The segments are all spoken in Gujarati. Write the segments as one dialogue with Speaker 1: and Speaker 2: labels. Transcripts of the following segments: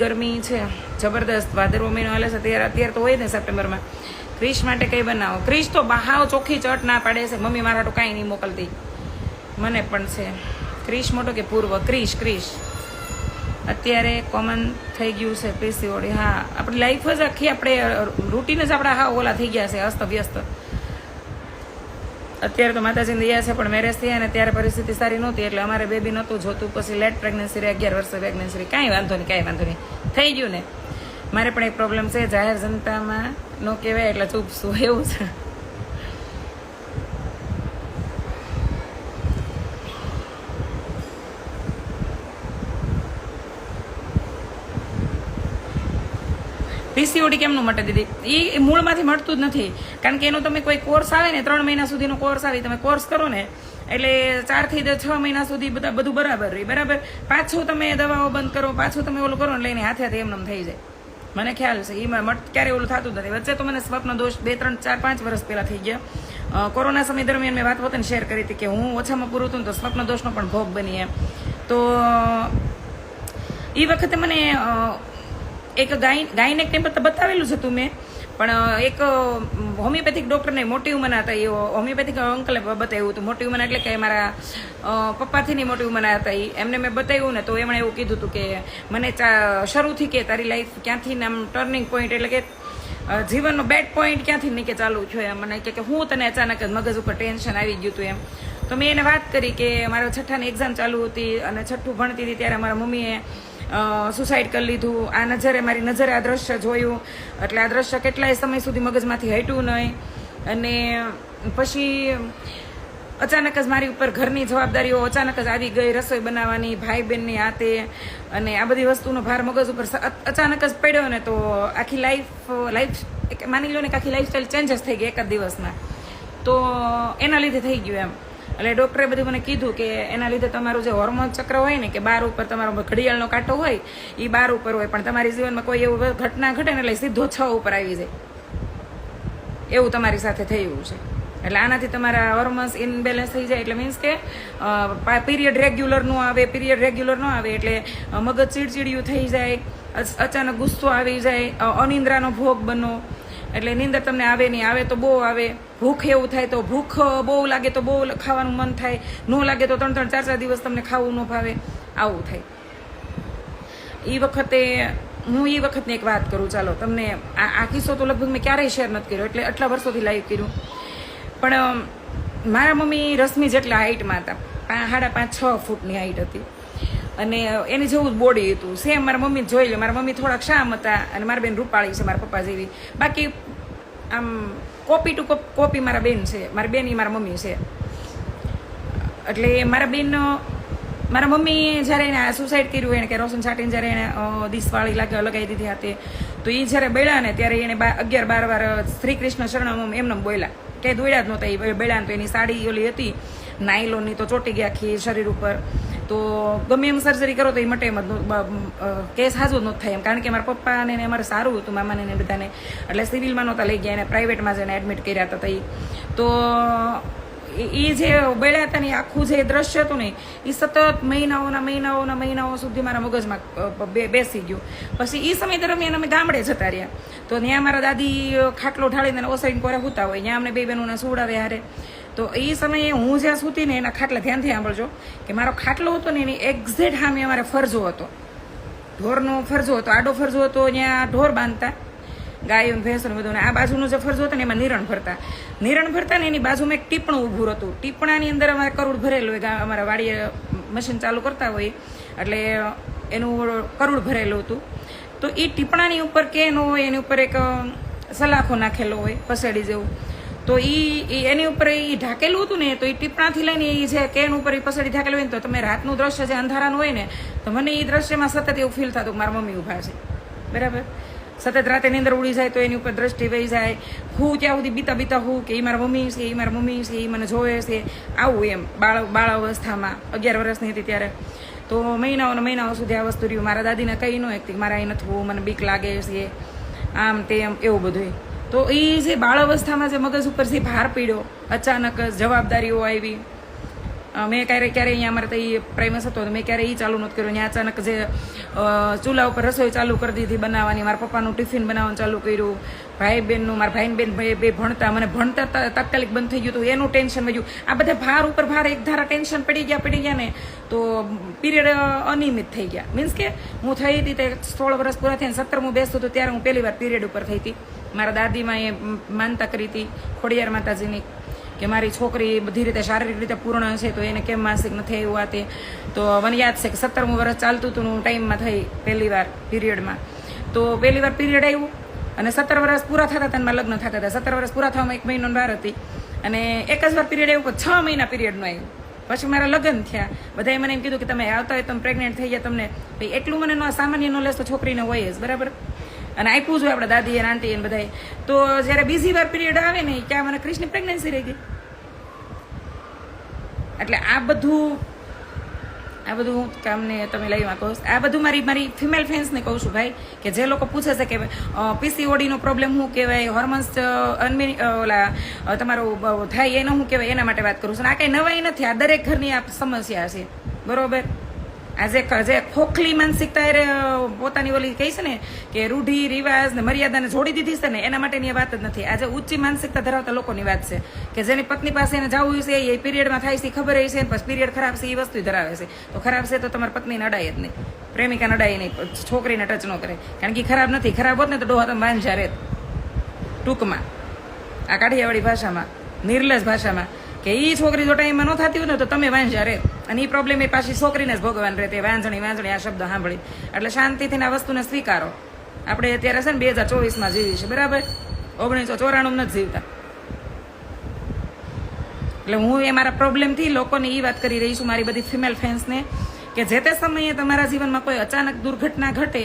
Speaker 1: ગરમી છે જબરદસ્ત. ભાદરવો મહિનો હાલે છે અત્યારે તો હોય ને સપ્ટેમ્બરમાં. ક્રિશ માટે કંઈ બનાવો. ક્રિશ તો બહાવ ચોખ્ખી ચટ ના પાડે છે, મમ્મી મારા તો કાંઈ નહીં મોકલતી. મને પણ છે. ક્રિશ મોટો કે પૂર્વ? ક્રિશ અત્યારે કોમન થઈ ગયું છે પીસીઓડી. હા, આપણી લાઈફ જ આખી આપણે રૂટીન જ આપણા હા ઓલા થઈ ગયા છે અસ્ત વ્યસ્ત. અત્યારે તો માતાજીની દયા છે, પણ મેરેજ થયા ને ત્યારે પરિસ્થિતિ સારી નહોતી, એટલે અમારે બેબી નહોતું જોતું. પછી લેટ પ્રેગ્નન્સી રહી, 11 વર્ષે પ્રેગ્નન્સી. કાંઈ વાંધો નહીં, થઈ ગયું ને. મારે પણ એક પ્રોબ્લેમ છે, જાહેર જનતામાં નો કહેવાય એટલે ચૂપ છું, એવું છે. પીસીઓડી કેમનું મટે દીદી? એ મૂળમાંથી મળતું જ નથી. કારણ કે એનો તમે કોઈ કોર્સ આવે ને, 3 મહિના સુધીનો કોર્સ આવે, તમે કોર્સ કરો ને એટલે 4 થી 6 મહિના સુધી બધું બરાબર રહી. બરાબર, પાછું તમે દવાઓ બંધ કરો, પાછું તમે ઓલું કરો ને લઈને હાથે એમનેમ થઈ જાય. મને ખ્યાલ છે એમાં ક્યારે ઓલું થતું જ નથી. વચ્ચે તો મને સ્વપ્ન દોષ 2, 3, 4, 5 વર્ષ પહેલા થઈ ગયા. કોરોના સમય દરમિયાન મેં વાત પોતાને શેર કરી હતી કે હું ઓછામાં પૂરું હતું ને તો સ્વપ્ન દોષનો પણ ભોગ બની એમ. તો એ વખતે મને એક ગાયનેક ને બતાવેલું જ હતું મેં, પણ એક હોમિયોપેથિક ડૉક્ટરને મોટી ઉંમરના હતા, એ હોમિયોપેથિક અંકલે બતાવ્યું હતું. મોટી ઉંમરના એટલે કે મારા પપ્પાથી ની મોટી ઉંમરના હતા. એમને મેં બતાવ્યું ને તો એમણે એવું કીધું હતું કે મને શરૂથી કે તારી લાઈફ ક્યાંથી આમ ટર્નિંગ પોઈન્ટ એટલે કે જીવનનો બેડ પોઈન્ટ ક્યાંથી નહીં કે ચાલુ થયો એમ. મને કે હું તને અચાનક જ મગજ ઉપર ટેન્શન આવી ગયું હતું એમ. તો મેં એને વાત કરી કે મારા 6ઠાની એક્ઝામ ચાલુ હતી અને 6ઠું ભણતી હતી ત્યારે મારા મમ્મીએ સુસાઇડ કરી લીધું. મારી નજરે આ દ્રશ્ય જોયું, એટલે આ દ્રશ્ય કેટલાય સમય સુધી મગજમાંથી હટ્યું નહીં. અને પછી અચાનક જ મારી ઉપર ઘરની જવાબદારીઓ અચાનક જ આવી ગઈ, રસોઈ બનાવવાની, ભાઈ બહેનની આતે, અને આ બધી વસ્તુનો ભાર મગજ ઉપર અચાનક જ પડ્યો ને તો આખી લાઈફ માની લો ને કે આખી લાઈફસ્ટાઈલ ચેન્જીસ થઈ ગઈ એક જ દિવસમાં. તો એના લીધે થઈ ગયું એમ. એટલે ડૉક્ટરે બધું મને કીધું કે એના લીધે તમારું જે હોર્મોન ચક્ર હોય ને કે 12 ઉપર તમારો ઘડિયાળનો કાંટો હોય એ 12 ઉપર હોય, પણ તમારી જીવનમાં કોઈ એવું ઘટના ઘટે ને એટલે સીધો 6 ઉપર આવી જાય. એવું તમારી સાથે થયું છે. એટલે આનાથી તમારા હોર્મોન્સ ઇનબેલેન્સ થઈ જાય. એટલે મીન્સ કે પીરિયડ રેગ્યુલર ન આવે એટલે મગજ ચીડચીડિયું થઈ જાય, અચાનક ગુસ્સો આવી જાય, અનિંદ્રાનો ભોગ બનો. એટલે નીંદર તમને આવે નહીં, આવે તો બહુ આવે. ભૂખ એવું થાય તો ભૂખ બહુ લાગે તો બહુ ખાવાનું મન થાય, ન લાગે તો 3, 4 દિવસ તમને ખાવું ન ભાવે, આવું થાય. હું એ વખતની એક વાત કરું. ચાલો તમને આ કિસ્સો તો લગભગ મેં ક્યારેય શેર નથી કર્યો, એટલે આટલા વર્ષોથી લાઈવ કર્યું. પણ મારા મમ્મી રશ્મિ જેટલા હાઈટમાં હતા, 5.5-6 ફૂટની હાઈટ હતી, અને એની જેવું જ બોડી હતું. સેમ મારા મમ્મી જોઈ લે. મારા મમ્મી થોડાક શામ હતા અને મારા બેન રૂપાળી છે, મારા પપ્પા જેવી. બાકી આમ કોપી ટુ કોપી મારા બેન છે. મારી બેન મારા મમ્મી છે. એટલે મારા મમ્મી જ્યારે એને સુસાઇડ કર્યું, એને કે રોશન છાટીને જ્યારે એને દિસવાળી લગાવી દીધી હતી, તો એ જ્યારે બેળા ને ત્યારે એને 11-12 વાર શ્રી કૃષ્ણ શરણમ એમને બોલ્યા, કે દોડ્યા જ નહોતા. એ બેળા તો એની સાડી ઓલી હતી નાયલોનની, તો ચોટી ગયા આખી શરીર ઉપર. તો ગમે એમ સર્જરી કરો તો એ મટે એમ જ કેસ હાજર જ નહોતું થાય એમ. કારણ કે મારા પપ્પાને ને અમારે સારું હતું, મામાને ને બધાને, એટલે સિવિલમાં નહોતા લઈ ગયા, એને પ્રાઇવેટમાં જઈને એડમિટ કર્યા હતા. તો એ જે બેળ્યા હતા ને આખું જે દ્રશ્ય હતું ને એ સતત મહિનાઓ સુધી મારા મગજમાં બેસી ગયું. પછી એ સમય દરમિયાન અમે ગામડે જતા રહ્યા, તો ત્યાં મારા દાદી ખાટલો ઢાળીને ઓસાઈને કોરા સૂતા હોય, ત્યાં અમને 2 બહેનોને સુવડાવે હારે. તો એ સમયે હું જ્યાં સૂતી ને એના ખાટલા ધ્યાનથી સાંભળજો કે મારો ખાટલો હતો ને એની એક્ઝેક્ટ સામે અમારે ફરજો હતો, ઢોરનો ફરજો હતો, આડો ફરજો હતો, ત્યાં ઢોર બાંધતા, ગાયો ભેંસો ને બધું. આ બાજુનો જે ફરજો હતો ને એમાં નિરણ ભરતા ને એની બાજુમાં એક ટીપણું ઊભું હતું. ટીપણાની અંદર અમારે કરોડ ભરેલું હોય, અમારા વાડીએ મશીન ચાલુ કરતા હોય એટલે એનું કરોડ ભરેલું હતું. તો એ ટીપણાની ઉપર કે ન હોય, એની ઉપર એક સલાખો નાખેલો હોય પસેડી જેવું. તો એની ઉપર એ ઢાકેલું હતું ને, તો એ ટીપણાથી લઈને એ જે કેન ઉપર એ પસડી ઢાકેલું હોય ને, તો તમે રાતનું દ્રશ્ય જે અંધારાનું હોય ને, તો મને એ દ્રશ્યમાં સતત એવું ફીલ થતું કે મારા મમ્મી ઊભા છે. બરાબર, સતત રાતે નીંદર ઉડી જાય તો એની ઉપર દ્રષ્ટિ વહી જાય. હું ત્યાં સુધી બીતા હું કે એ મારા મમ્મી છે, એ મને જોવે છે, આવું એમ. બાળ અવસ્થામાં 11 વર્ષની હતી ત્યારે. તો મહિનાઓ સુધી આ વસ્તુ રહ્યું. મારા દાદીને કંઈ ન એકતી મારા અહીં નથી હોવું, મને બીક લાગે છે, આમ તેમ એવું બધું. તો એ જે બાળ અવસ્થામાં જે મગજ ઉપર જે ભાર પડ્યો, અચાનક જવાબદારીઓ આવી, મેં ક્યારે અહીંયા અમારે તો એ પ્રેમસ હતો મેં ક્યારે એ ચાલુ નહોતું કર્યું. ત્યાં અચાનક જે ચૂલા ઉપર રસોઈ ચાલુ કરી દીધી બનાવવાની, મારા પપ્પાનું ટિફિન બનાવવાનું ચાલુ કર્યું, ભાઈ બહેનનું, મારા ભાઈ બેન બે ભણતા, મને ભણતા તાત્કાલિક બંધ થઈ ગયું હતું, એનું ટેન્શન વધ્યું. આ બધા ભાર ઉપર ભાર એક ધારા ટેન્શન પડી ગયા ને તો પીરિયડ અનિયમિત થઈ ગયા. મીન્સ કે હું થઈ હતી તે 16 વર્ષ પૂરા થઈને 17મું બેસતું હતું ત્યારે હું પહેલી વાર પીરિયડ ઉપર થઈ હતી. મારા દાદીમાં એ માનતા કરી હતી ખોડિયાર માતાજીની કે મારી છોકરી બધી રીતે શારીરિક રીતે પૂર્ણ છે તો એને કેમ માસિક નથી આવ્યું આ તે. તો મને યાદ છે કે 17મું વર્ષ ચાલતું હતું હું ટાઈમમાં થઈ પહેલી વાર પીરિયડમાં. તો પહેલી વાર પીરિયડ આવ્યું અને 17 વર્ષ પૂરા થતા હતા મારા લગ્ન થતા હતા. 17 વર્ષ પૂરા થવામાં 1 મહિનો વાર હતી અને એક જ વાર પીરિયડ આવ્યું, 6 મહિના પીરિયડનું આવ્યું. પછી મારા લગ્ન થયા. બધાએ મને એમ કીધું કે તમે આવતા હોય તમે પ્રેગ્નેન્ટ થઈ ગયા તમને ભાઈ એટલું મને સામાન્ય નોલેજ તો છોકરીને હોય જ બરાબર, અને આપ્યું જોઈએ આપણા દાદી અને આંટી અને બધાએ. તો જ્યારે બીજી વાર પીરિયડ આવે ને ત્યાં મને ક્રિશની પ્રેગ્નન્સી રહી ગઈ. એટલે આ બધું હું કામને તમે લઈમાં કહું, આ બધું મારી ફિમેલ ફ્રેન્ડ્સને કહું છું ભાઈ, કે જે લોકો પૂછે છે કે પીસીઓડીનો પ્રોબ્લેમ શું કહેવાય, હોર્મોન્સ ઓલા તમારું થાય એનો શું કહેવાય, એના માટે વાત કરું છું. આ કંઈ નવાઈ નથી, આ દરેક ઘરની આ સમસ્યા છે બરોબર. આજે જે ખોખલી માનસિકતા એ પોતાની ઓલી કહી છે ને કે રૂઢિ રિવાજ ને મર્યાદાને જોડી દીધી છે ને એના માટેની વાત જ નથી. આજે ઊંચી માનસિકતા ધરાવતા લોકોની વાત છે કે જેની પત્ની પાસે એને જવું છે એ પીરિયડમાં થાય છે ખબર છે, પછી પીરિયડ ખરાબ છે એ વસ્તુ ધરાવે છે. તો ખરાબ છે તો તમારી પત્નીને અડાય જ નહીં, પ્રેમિકાને અડાય નહીં, છોકરીને ટચ ન કરે, કારણ કે ખરાબ નથી. ખરાબ હોત ને તો ડોહા તમે વાંઝા રહે. ટૂંકમાં આ કાઠિયાવાડી ભાષામાં, નિર્લજ ભાષામાં, કે એ છોકરી જો ટાઈમમાં ન થતી હોય ને તો તમે વાંઝા રહે. અને એ પ્રોબ્લેમ એ પાછી છોકરીને જ ભોગવાન રહે. તે વાંઝણી આ શબ્દ સાંભળી એટલે શાંતિથી આ વસ્તુને સ્વીકારો. આપણે અત્યારે છે ને 2024માં જીવી છે બરાબર, 1994 નથી જીવતા. એટલે હું એ મારા પ્રોબ્લેમથી લોકોને એ વાત કરી રહી છું, મારી બધી ફિમેલ ફ્રેન્ડ્સને, કે જે તે સમયે તમારા જીવનમાં કોઈ અચાનક દુર્ઘટના ઘટે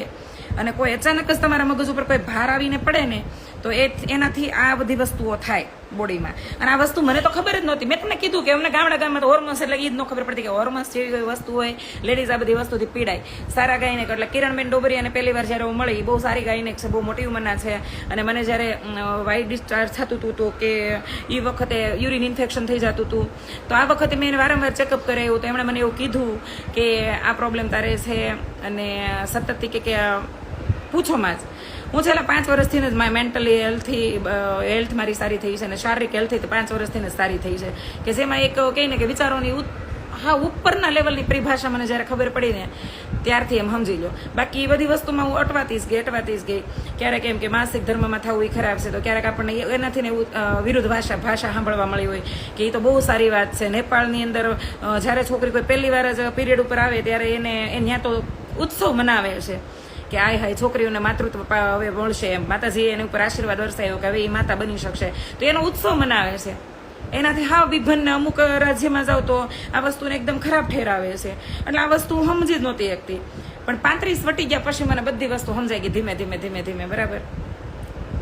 Speaker 1: અને કોઈ અચાનક જ તમારા મગજ ઉપર કોઈ ભાર આવીને પડે ને તો એનાથી આ બધી વસ્તુઓ થાય બોડીમાં. અને આ વસ્તુ મને તો ખબર જ નહોતી. મેં તમને કીધું કે અમને ગામમાં તો હોર્મોન્સ એટલે એ જ ન ખબર પડતી કે હોર્મોન્સ જેવી કોઈ વસ્તુ હોય, લેડીઝ આ બધી વસ્તુથી પીડાય. સારા ગાયનેક એટલે કિરણબેન ડોબરિયાને પહેલી વાર જ્યારે હું મળી, બહુ સારી ગાયનેક છે, બહુ મોટી ઉંમરના છે. અને મને જ્યારે વાઇટ ડિસ્ચાર્જ થતું હતું તો કે એ વખતે યુરિન ઇન્ફેક્શન થઈ જતું હતું, તો આ વખતે મેં એને વારંવાર ચેકઅપ કરાવ્યું. તો એમણે મને એવું કીધું કે આ પ્રોબ્લેમ તારે છે અને સતતથી કે પૂછોમાં જ હું છેલ્લા 5 વર્ષથી જ મેન્ટલી હેલ્થ મારી સારી થઈ છે અને શારીરિક હેલ્થ તો 5 વર્ષથી જ સારી થઈ છે. કે જેમાં એક કહે ને કે વિચારોની ઉપરના લેવલની પરિભાષા મને જ્યારે ખબર પડી ને ત્યારથી એમ સમજી લો. બાકી એ બધી વસ્તુમાં હું અટવાતી જ ગઈ. ક્યારેક એમ કે માસિક ધર્મમાં થવું એ ખરાબ છે, તો ક્યારેક આપણને એનાથી ને વિરુદ્ધ ભાષા સાંભળવા મળી હોય કે એ તો બહુ સારી વાત છે. નેપાળની અંદર જ્યારે છોકરી કોઈ પહેલી વાર જ પીરિયડ ઉપર આવે ત્યારે એને ત્યાં તો ઉત્સવ મનાવે છે કે હાય છોકરીઓને માતૃત્વ હવે મળશે, એમ માતાજીએ એની ઉપર આશીર્વાદ વરસાયો કે હવે એ માતા બની શકશે, તો એનો ઉત્સવ મનાવે છે. એનાથી હાવ વિભિન્ન અમુક રાજ્યમાં જાઓ તો આ વસ્તુને એકદમ ખરાબ ઠેરાવે છે. એટલે આ વસ્તુ હું સમજી જ નહોતી શકતી, પણ 35 વટી ગયા પછી મને બધી વસ્તુ સમજાઈ ગઈ ધીમે ધીમે બરાબર.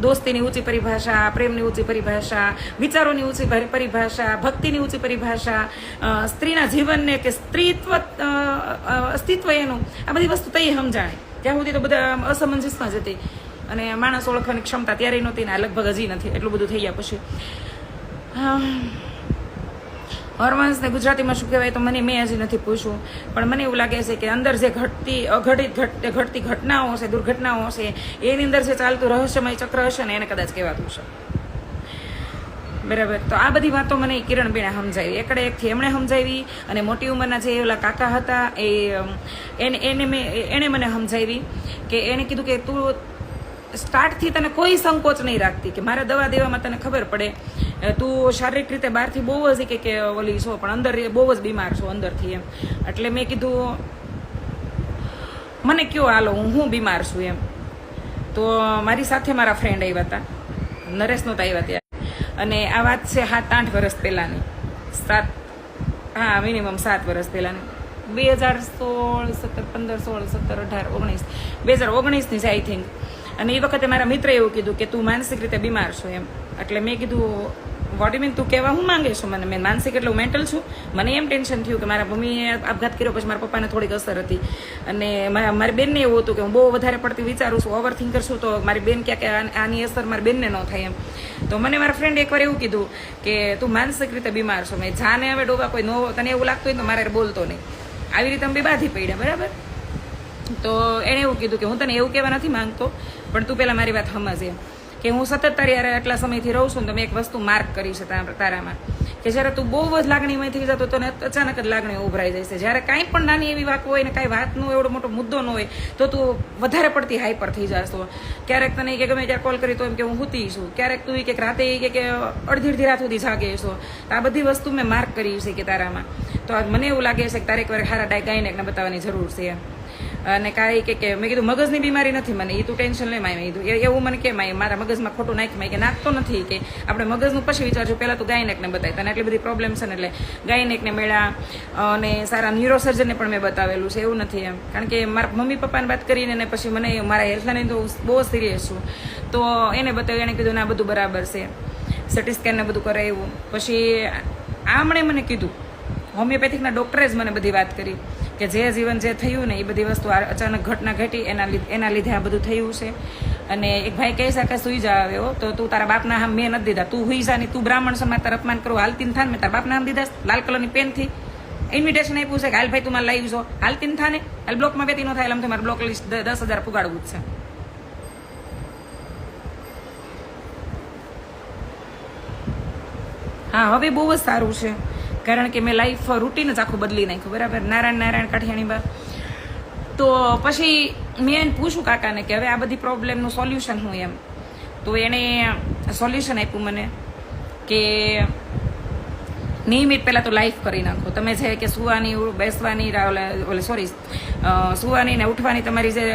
Speaker 1: દોસ્તીની ઊંચી પરિભાષા, પ્રેમની ઊંચી પરિભાષા, વિચારોની ઊંચી પરિભાષા, ભક્તિની ઊંચી પરિભાષા, સ્ત્રીના જીવનને કે સ્ત્રીત્વ અસ્તિત્વ એનું આ બધી વસ્તુ તઈ સમજાણી. ત્યાં સુધી તો બધા અસમંજસમાં જ હતી અને માણસ ઓળખવાની ક્ષમતા ત્યારે નહોતી ને લગભગ હજી નથી. એટલું બધું થઈ ગયા પછી હોર્મોન્સને ગુજરાતીમાં શું કહેવાય તો મેં હજી નથી પૂછ્યું, પણ મને એવું લાગે છે કે અંદર જે ઘટતી ઘટનાઓ છે, દુર્ઘટનાઓ છે, એની અંદર જે ચાલતું રહસ્યમય ચક્ર હશે ને એને કદાચ કહેવાતું છે બરાબર. તો આ બધી વાતો મને કિરણબેને સમજાવી, એકથી એમણે સમજાવી અને મોટી ઉંમરના જે ઓલા કાકા હતા એણે મને સમજાવી કે એને કીધું કે તું સ્ટાર્ટથી તને કોઈ સંકોચ નહીં રાખતી, કે મારે દવા દેવામાં તને ખબર પડે તું શારીરિક રીતે બહારથી બહુ જ કે ઓલી છો પણ અંદર બહુ જ બીમાર છો અંદરથી એમ. એટલે મેં કીધું મને કયો હાલો હું બીમાર છું એમ. તો મારી સાથે મારા ફ્રેન્ડ આવ્યા હતા, નરેશ નહોતા આવ્યા ત્યાં, અને આ વાત છે 7-8 વર્ષ પહેલાંની, મિનિમમ 7 વર્ષ પહેલાંની, 2016, 17, 15, 16, 17, 18, 19, 2019ની છે આઈ થિંક. અને એ વખતે મારા મિત્રએ એવું કીધું કે તું માનસિક રીતે બીમાર છો એમ. એટલે મેં કીધું વોટ મીન તું કહેવા હું માંગે છું મને? મેં માનસિક એટલે મેન્ટલ છું? મને એમ ટેન્શન થયું કે મારા મમ્મીએ આપઘાત કર્યો પછી મારા પપ્પાને થોડીક અસર હતી, અને મારી બેનને એવું હતું કે હું બહુ વધારે પડતી વિચારું છું, ઓવર થિંકર છું, તો મારી બેન ક્યાં કે આની અસર મારી બેનને ન થાય એમ. તો મને મારા ફ્રેન્ડ એકવાર એવું કીધું કે તું માનસિક રીતે બીમાર છો. મેં જાને હવે ડોબા કોઈ નો તને એવું લાગતું હોય તો મારે બોલતો નહીં, આવી રીતે અમે બાંધી પડ્યા, બરાબર. તો એણે એવું કીધું કે હું તને એવું કહેવા નથી માંગતો, પણ તું પહેલાં મારી વાત સમજ એમ, કે હું સતત તારી યારે આટલા સમયથી રહું છું ને તો મેં એક વસ્તુ માર્ક કરી છે તારામાં, કે જ્યારે તું બહુ જ લાગણીમય થઈ જતો તને અચાનક જ લાગણી ઉભરાઈ જાય છે. જ્યારે કાંઈ પણ નાની એવી વાત હોય ને કાંઈ વાતનો એવડો મોટો મુદ્દો ન હોય તો તું વધારે પડતી હાઈપર થઈ જશો. ક્યારેક તને કે ગમે ત્યારે કોલ કરી તો એમ કે હું સૂતી છું, ક્યારેક તું કે રાતે કે અડધી રાત સુધી જાગે છો. આ બધી વસ્તુ મેં માર્ક કરી છે કે તારામાં. તો મને એવું લાગે છે કે તારે એકવાર સારા ગાયનેકને બતાવવાની જરૂર છે. અને કાંઈ કે મેં કીધું મગજની બીમારી નથી મને, એ તું ટેન્શન લે માય. મેં કીધું એવું મને કેમ આય મારા મગજમાં ખોટું નાખી કે નાખતો નથી, કે આપણે મગજનું પછી વિચારજો, પહેલાં તું ગાયનેકને બતાવી, તને એટલી બધી પ્રોબ્લેમ છે ને એટલે ગાયનેકને મળ્યા. અને સારા ન્યુરોસર્જનને પણ મેં બતાવેલું છે, એવું નથી એમ. કારણ કે મારા મમ્મી પપ્પાને વાત કરીને ને પછી મને મારા હેલ્થની તો બહુ સિરિયસ છું, તો એને બતાવ્યું. એને કીધું ના બધું બરાબર છે, સિટી સ્કેનને બધું કરાવ્યું. પછી આમણે મને કીધું, હોમિયોપેથિકના ડૉક્ટરે જ મને બધી વાત કરી કે જે જીવન જે થયું ને એ બધી વસ્તુ અચાનક ઘટના ઘટી એના લીધે આ બધું થયું છે. અને એક ભાઈ કહે છે કે સુઈ જા આવ્યો તો તું તારા બાપના હામ મેં નથી દીધા, તું હુઈ જા નહીં, તું બ્રાહ્મણ સમાજ તારા અપમાન કરો, હાલતીન થાન મેં તારા બાપના હામ દીધા લાલ કલરની પેનથી ઇન્વિટેશન આપ્યું છે કે હાલ ભાઈ તું મારે લાવી છો, હાલતીન થાને હાલ બ્લોકમાં બેતી ન થાય એટલે મારે બ્લોક લિસ્ટ 10,000 પુગાડવું જ છે. હા હવે બહુ જ સારું છે, કારણ કે મેં લાઈફ રૂટીન જ આખું બદલી નાખ્યું, બરાબર. નારાયણ કાઠિયાણી બા. તો પછી મેં એને પૂછ્યું કાકાને કે હવે આ બધી પ્રોબ્લેમનું સોલ્યુશન શું એમ. તો એણે સોલ્યુશન આપ્યું મને કે નિયમિત પહેલાં તો લાઈફ કરી નાખો તમે. છે કે સુવાની બેસવાની સુવાની ને ઉઠવાની તમારી જે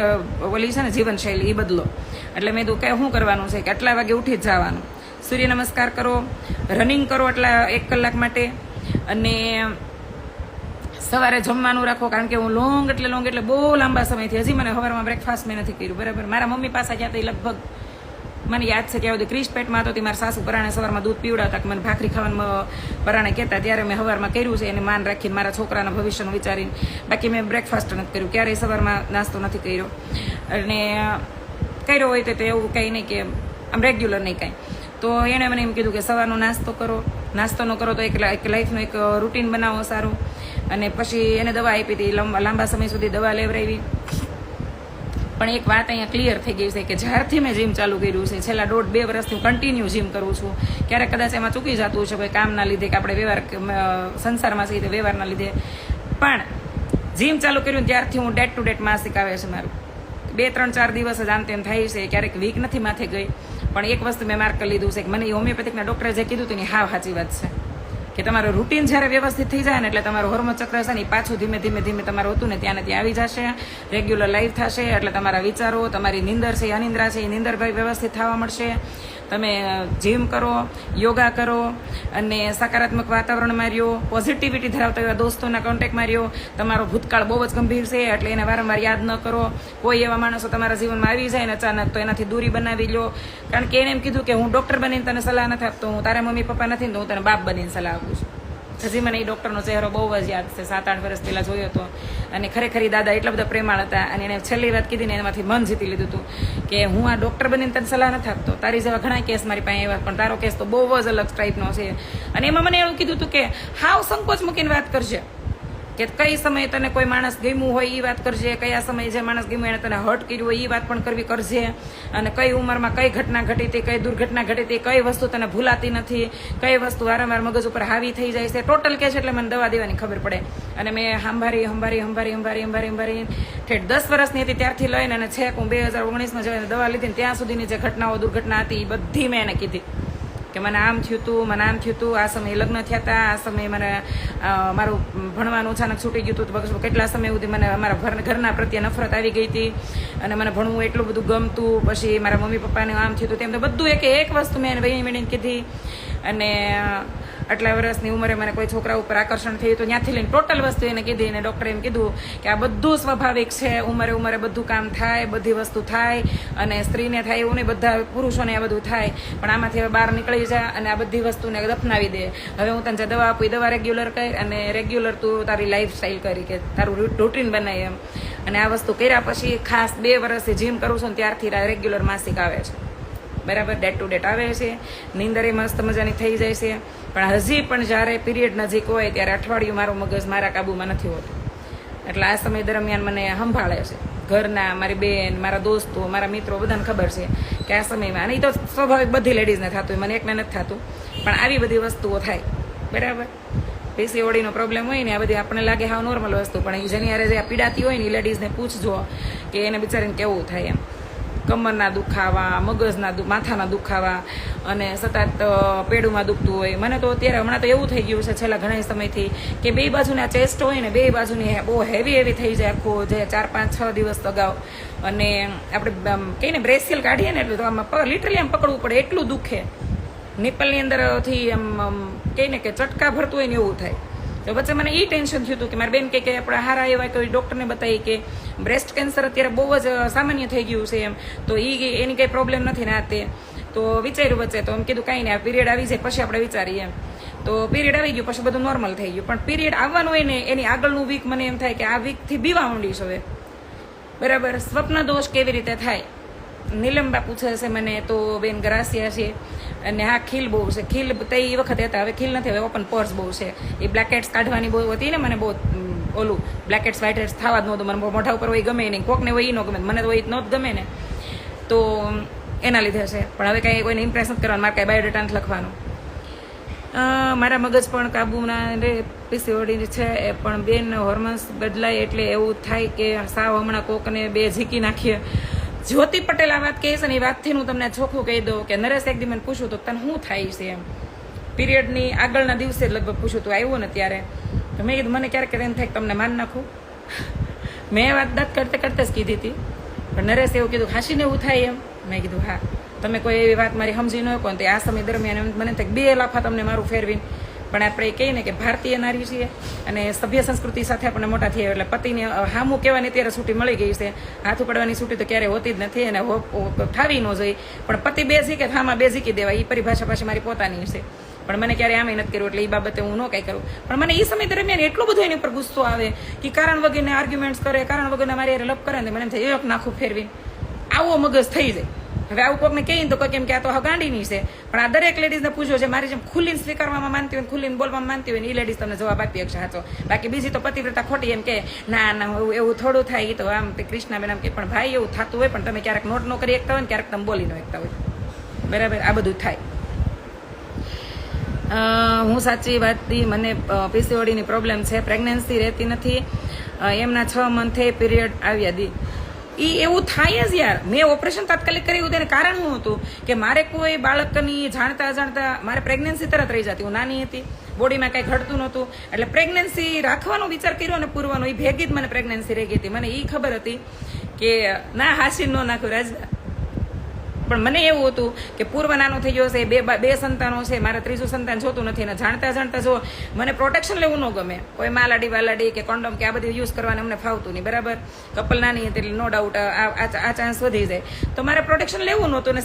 Speaker 1: ઓલી છે ને જીવનશૈલી એ બદલો. એટલે મેં કીધું કે શું કરવાનું છે કે આટલા વાગે ઉઠી જ જવાનું, સૂર્ય નમસ્કાર કરો, રનિંગ કરો આટલા 1 કલાક માટે, અને સવારે જમવાનું રાખો. કારણ કે હું લોંગ એટલે બહુ લાંબા સમયથી હજી મને સવારમાં બ્રેકફાસ્ટ મેં નથી કર્યું, બરાબર. મારા મમ્મી પાસે ગયા તો લગભગ મને યાદ છે કે આ બધું ક્રિશ પેટમાં હતો, મારા સાસુ પરાણે સવારમાં દૂધ પીવડાવતા કે મને ભાખરી ખાવાનું પરાણે કહેતા, ત્યારે મેં સવારમાં કર્યું છે એને માન રાખીને મારા છોકરાના ભવિષ્યનું વિચારીને. બાકી મેં બ્રેકફાસ્ટ નથી કર્યું, ક્યારેય સવારમાં નાસ્તો નથી કર્યો. અને કર્યો હોય તો એવું કંઈ નહીં કે આમ રેગ્યુલર નહીં કાંઈ. તો એણે મને એમ કીધું કે સવારનો નાસ્તો કરો, નાસ્તો ન કરો તો એક લાઈફનું એક રૂટીન બનાવો સારું. અને પછી એને દવા આપી હતી, લાંબા સમય સુધી દવા લેવડાવી. પણ એક વાત અહીંયા ક્લિયર થઈ ગઈ છે કે જ્યારથી મેં જીમ ચાલુ કર્યું છે, છેલ્લા 1.5-2 વર્ષથી હું કન્ટિન્યુ જીમ કરું છું. ક્યારેક કદાચ એમાં ચૂકી જતું છે કોઈ કામના લીધે કે આપણે વ્યવહાર સંસારમાં છીએ તો વ્યવહારના લીધે, પણ જીમ ચાલુ કર્યું ત્યારથી હું ડેટ ટુ ડેટ માસિક આવે છે મારું. 2-3-4 દિવસ જ આમ તેમ થાય છે, ક્યારેક વીક નથી માથે ગઈ. પણ એક વસ્તુ મેં માર્ક કરી લીધું છે કે મને હોમિયોપેથિકના ડૉક્ટરે જે કીધું હતું ને હાવ સાચી વાત છે, કે તમારું રૂટીન જ્યારે વ્યવસ્થિત થઈ જાય ને એટલે તમારું હોર્મોન ચક્ર છે ને પાછું ધીમે તમારું હતું ને ત્યાં આવી જશે, રેગ્યુલર લાઈફ થશે. એટલે તમારા વિચારો, તમારી નીંદર છે અનિંદ્રા છે એ નીંદર વ્યવસ્થિત થવા મળશે. તમે જીમ કરો, યોગા કરો, અને સકારાત્મક વાતાવરણમાં રહ્યો, પોઝિટિવિટી ધરાવતા એવા દોસ્તોના કોન્ટેક્ટમાં રહ્યો. તમારો ભૂતકાળ બહુ જ ગંભીર છે એટલે એને વારંવાર યાદ ન કરો. કોઈ એવા માણસો તમારા જીવનમાં આવી જાય ને અચાનક તો એનાથી દૂરી બનાવી લો. કારણ કે એને એમ કીધું કે હું ડૉક્ટર બનીને તને સલાહ નથી આપતો, હું તારા મમ્મી પપ્પા નથી ને તો હું તને બાપ બનીને સલાહ આપું છું. હજી મને એ ડૉક્ટરનો ચહેરો બહુ જ યાદ છે, 7-8 વર્ષ પહેલાં જોયો હતો. અને ખરેખર દાદા એટલા બધા પ્રેમાળ હતા. અને એને છેલ્લી વાત કીધી ને એમાંથી મન જીતી લીધું હતું કે હું આ ડૉક્ટર બનીને તને સલાહ નથી આપતો, તારી જેવા ઘણા કેસ મારી પાસે એવા, પણ તારો કેસ તો બહુ જ અલગ ટાઈપનો છે. અને એમાં મને એવું કીધું હતું કે હાવ સંકોચ મૂકીને વાત કરજે, કે કઈ સમયે તને કોઈ માણસ ગમ્યું હોય એ વાત કરજે, કયા સમયે જે માણસ ગમ્યું એને તને હર્ટ કર્યું હોય એ વાત પણ કરજે. અને કઈ ઉંમરમાં કઈ ઘટના ઘટી હતી, કઈ દુર્ઘટના ઘટી હતી, કઈ વસ્તુ તને ભૂલાતી નથી, કઈ વસ્તુ વારંવાર મગજ ઉપર હાવી થઈ જાય છે, ટોટલ કે છે. એટલે મને દવા દેવાની ખબર પડે. અને મેં સંભારી ઠેઠ 10 વર્ષની હતી ત્યારથી લઈને અને છેક હું 2019માં જઈને દવા લીધી ત્યાં સુધીની જે ઘટનાઓ દુર્ઘટના હતી એ બધી મેં એને કીધી કે મને આમ થયું હતું, આ સમયે લગ્ન થયા હતા, આ સમયે મને મારું ભણવાનું અચાનક છૂટી ગયું હતું, કેટલા સમય સુધી મને અમારા ઘરના પ્રત્યે નફરત આવી ગઈ હતી અને મને ભણવું એટલું બધું ગમતું. પછી મારા મમ્મી પપ્પાને આમ થયું હતું તેમ તો બધું એક વસ્તુ મેં એને વહી મેળીને કીધી. અને આટલા વર્ષની ઉંમરે મને કોઈ છોકરા ઉપર આકર્ષણ થયું તો ત્યાંથી લઈને ટોટલ વસ્તુ એને કીધી અને ડૉક્ટરે એમ કીધું કે આ બધું સ્વાભાવિક છે, ઉંમરે ઉંમરે બધું કામ થાય, બધી વસ્તુ થાય, અને સ્ત્રીને થાય એવું નહીં, બધા પુરુષોને આ બધું થાય, પણ આમાંથી હવે બહાર નીકળી જાય અને આ બધી વસ્તુને દફનાવી દે. હવે હું તને જે દવા આપું એ દવા રેગ્યુલર કરી અને રેગ્યુલર તું તારી લાઈફ સ્ટાઈલ કરી કે તારું રૂટીન બનાવી એમ. અને આ વસ્તુ કર્યા પછી ખાસ 2 વર્ષથી જીમ કરું છું ને ત્યારથી રેગ્યુલર માસિક આવે છે, બરાબર, ડેટ ટુ ડેટ આવે છે, નીંદરે મસ્ત મજાની થઈ જાય છે. પણ હજી પણ જ્યારે પીરિયડ નજીક હોય ત્યારે અઠવાડિયું મારું મગજ મારા કાબુમાં નથી હોતું. એટલે આ સમય દરમિયાન મને સંભાળે છે ઘરના, મારી બેન, મારા દોસ્તો, મારા મિત્રો, બધાને ખબર છે કે આ સમયમાં, અને એ તો સ્વાભાવિક બધી લેડીઝને થતું હોય, મને એકને નથી થતું, પણ આવી બધી વસ્તુઓ થાય, બરાબર. પીસીઓડીનો પ્રોબ્લેમ હોય ને આ બધી આપણને લાગે હાવ નોર્મલ વસ્તુ, પણ એ જેની હારે જે પીડાતી હોય ને એ લેડીઝને પૂછજો કે એને બિચારીને કેવું થાય એમ. કમરના દુખાવા, મગજના માથાના દુખાવા, અને સતત પેડુમાં દુખતું હોય. મને તો અત્યારે હમણાં તો એવું થઈ ગયું છે છેલ્લા ઘણા સમયથી કે 2 બાજુના ચેસ્ટ હોય ને 2 બાજુની બહુ હેવી થઈ જાય આખો, જે 4, 5, 6 દિવસ અગાઉ. અને આપણે કહીએ ને બ્રેસિયલ કાઢીએ ને એટલું તો આમાં લિટરલી આમ પકડવું પડે, એટલું દુખે. નિપલની અંદરથી આમ કહીએ ને કે ચટકા ભરતું હોય ને એવું થાય. તો વચ્ચે મને એ ટેન્શન થયું હતું કે મારી બેન કે આપણે હારા એવા કોઈ ડૉક્ટરને બતાવી કે બ્રેસ્ટ કેન્સર અત્યારે બહુ જ સામાન્ય થઈ ગયું છે એમ, તો એની કંઈ પ્રોબ્લેમ નથી ને આ તે. તો વિચાર્યું વચ્ચે, તો એમ કીધું કાંઈ નહીં, આ પીરિયડ આવી જાય પછી આપણે વિચારીએ એમ. તો પીરિયડ આવી ગયું પછી બધું નોર્મલ થઈ ગયું. પણ પીરિયડ આવવાનું હોય ને એની આગળનું વીક મને એમ થાય કે આ વીકથી બીવા માંડીશ હવે, બરાબર. સ્વપ્ન દોષ કેવી રીતે થાય? નીલમબા પૂછે છે મને, તો બેન ગ્રાસિયા છે. અને હા, ખીલ બહુ છે. ખીલ તે એ વખતે હતા, હવે ખીલ નથી, હવે ઓપન પોર્સ બહુ છે. એ બ્લેકેટ્સ કાઢવાની બહુ હતી ને, મને બહુ ઓલું બ્લેકેટ્સ વ્હાઇટેટ્સ થવા જ નહોતું. મને મોઢા ઉપર હોય ગમે નહીં, કોકને હોય એ ન ગમે, મને તો હોય નહોતું ગમે ને, તો એના લીધે છે. પણ હવે કાંઈ કોઈને ઇમ્પ્રેસ નથી કરવાનું, મારે કાંઈ બાયોડેટા નથી લખવાનું. મારા મગજ પણ કાબુના રે પીસીઓડી છે એ પણ બેન હોર્મોન્સ બદલાય એટલે એવું થાય કે સાવ હમણાં કોકને 2 ઝીકી નાખીએ. જ્યોતિ પટેલ આ વાત કહે છે ને એ વાતથી હું તમને ચોખ્ખું કહી દઉં કે નરેશ એક દી મને પૂછ્યું તો તને શું થાય છે એમ, પીરિયડની આગળના દિવસે જ લગભગ પૂછ્યું તું, આવ્યું ને ત્યારે. તો મેં કીધું મને ક્યારેક એમ થાય કે તમને માન નાખું. મેં વાત દાંત કરતે જ કીધી હતી, પણ નરેશ એવું કીધું ખાંસીને એવું થાય એમ. મેં કીધું હા, તમે કોઈ એવી વાત મારી સમજી ન શકો ને આ સમય દરમિયાન મને થાય 2 લાફા તમને મારું ફેરવીને. પણ આપણે કહીએ ને કે ભારતીય નારી છીએ અને સભ્ય સંસ્કૃતિ સાથે આપણે મોટા થઈએ, એટલે પતિને હામું કહેવાની ત્યારે છૂટી મળી ગઈ છે. હાથ ઉપાડવાની છૂટી તો ક્યારેય હોતી જ નથી, અને ઠાવી ન જોઈએ. પણ પતિ 2 ઝીકે હામાં 2 ઝીકી દેવાય, એ પરિભાષા પાછી મારી પોતાની છે. પણ મને ક્યારેય આમે નથી કર્યું, એટલે એ બાબતે હું ન કંઈ કરું. પણ મને એ સમય દરમિયાન એટલો બધો એની ઉપર ગુસ્સો આવે કે કારણ વગરને આર્ગ્યુમેન્ટ્સ કરે, કારણ વગરના મારી યારે લપ કરે ને મને એમ થાય એક નાખું ફેરવી, આવો મગજ થઈ જાય. હવે આવું કોકને કહીને તો કોઈ કેમ કે આ તો ગાંડીની છે, પણ આ દરેક લેડીઝને પૂછો છે, મારી જેમ ખુલ્લીને સ્વીકારવામાં માનતી હોય, ખુલ્લીને બોલવામાં માનતી હોય ને એ લેડીઝ તમને જવાબ આપી શકશે સાચો. બાકી બીજી તો પતિવ્રતા ખોટી એમ કે ના ના એવું થોડું થાય, એ તો આમ કૃષ્ણાબેન આમ કે પણ ભાઈ એવું થતું હોય, પણ તમે ક્યારેક નોટ ન કરી શકતા હોય ને ક્યારેક તમે બોલી ન શકતા હોય, બરાબર. આ બધું થાય. હું સાચી વાત દી, મને પીસીઓડીની પ્રોબ્લેમ છે, પ્રેગ્નન્સી રહેતી નથી, એમના 6 મંથે પીરિયડ આવ્યા દી. એ એવું થાય જ યાર. મેં ઓપરેશન તાત્કાલિક કર્યું તેને કારણ શું હતું કે મારે કોઈ બાળકની જાણતા મારે પ્રેગ્નન્સી તરત રહી જતી. હું નાની હતી, બોડીમાં કંઈ ઘટતું નહોતું, એટલે પ્રેગ્નન્સી રાખવાનો વિચાર કર્યો ને પૂરવાનો, એ ભેગી જ મને પ્રેગ્નન્સી રહી ગઈ હતી. મને એ ખબર હતી કે ના હાસીન ન નાખું રાજદા, પણ મને એવું હતું કે પૂર્વ નાનો થઈ ગયો છે, 2 સંતાનો છે, મારે 3જું સંતાન જોતું નથી. અને જાણતા જો મને પ્રોટેક્શન લેવું ન ગમે, કોઈ માલાડી વાલાડી કે કોન્ડોમ કે આ બધું યુઝ કરવાને અમને ફાવતું નહીં, બરાબર. કપલ નાની હતી એટલે નો ડાઉટ આ ચાન્સ વધી જાય, તો મારે પ્રોટેક્શન લેવું નહોતું ને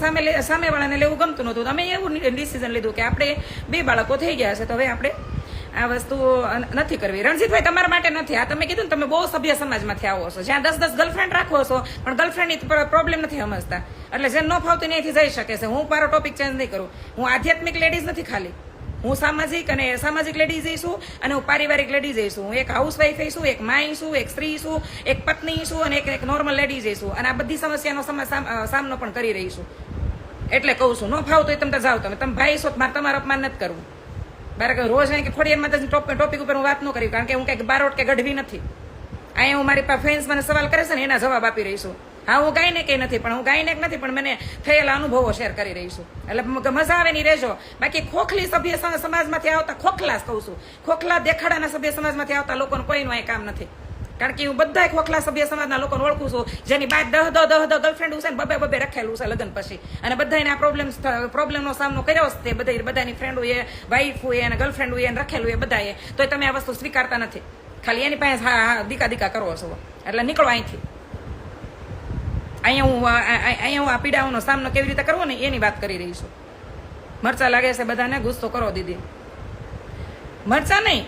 Speaker 1: સામેવાળાને લેવું ગમતું નહોતું. અમે એવું ડિસિઝન લીધું કે આપણે 2 બાળકો થઈ ગયા છે, તો હવે આપણે આ વસ્તુ નથી કરવી. રણજીતભાઈ તમારા માટે નથી, આ તમે કીધું ને તમે બહુ સભ્ય સમાજમાંથી આવો છો, જ્યાં 10 ગર્લફ્રેન્ડ રાખો છો, પણ ગર્લફ્રેન્ડની પ્રોબ્લેમ નથી સમજતા, એટલે જે ન ફાવતું ત્યાંથી જઈ શકે છે. હું મારો ટોપિક ચેન્જ નહીં કરું. હું આધ્યાત્મિક લેડીઝ નથી ખાલી, હું સામાજિક લેડીઝ છું, અને હું પારિવારિક લેડીઝ છું. હું એક હાઉસવાઈફ છું, એક માઈ છું, એક સ્ત્રી છું, એક પત્ની છું, અને એક નોર્મલ લેડીઝ છું, અને આ બધી સમસ્યાનો સામનો પણ કરી રહી છું. એટલે કહું છું, ન ફાવતું તમે જાઓ, તમે ભાઈ છો, મારે તમારું અપમાન નથી કરવું. બરાબર. રોજ કે ખોડિયાર માતાજી ટોપિક ઉપર હું વાત ન કરી, કારણ કે હું કંઈક બારોટ કે ગઢવી નથી. અહીંયા હું મારી પાસે ફ્રેન્ડ્સ મને સવાલ કરે છે ને એના જવાબ આપી રહી છું. હા, હું ગાયનેક નથી, પણ હું ગાયનેક નથી, પણ મને થયેલા અનુભવો શેર કરી રહી છું. એટલે મજા આવે નહીં રહેજો. બાકી ખોખલી સભ્ય સમાજમાંથી આવતા ખોખલા કહું છું, ખોખલા દેખાડાના સભ્ય સમાજમાંથી આવતા લોકોનું કોઈનું અહીં કામ નથી. કારણ કે હું બધા ખોખલા સભ્ય સમાજના લોકોને ઓળખું છું, જેની બાદ દહ ગર્લફ્રેન્ડ છે ને બબે રખેલું છે લગ્ન પછી, અને બધાને આ પ્રોબ્લેમનો સામનો કર્યો છે. બધાની ફ્રેન્ડોએ, વાઈફોએ અને ગર્લફ્રેન્ડોએ રખેલું એ બધાએ, તો તમે આ વસ્તુ સ્વીકારતા નથી. ખાલી એની પાસે હા દીકા કરો છો. એટલે નીકળો અહીંથી. અહીંયા હું આ પીડાઓનો સામનો કેવી રીતે કરવો ને એની વાત કરી રહી છું. મરચા લાગે છે બધાને, ગુસ્સો કરો દીદી. મરચા નહીં,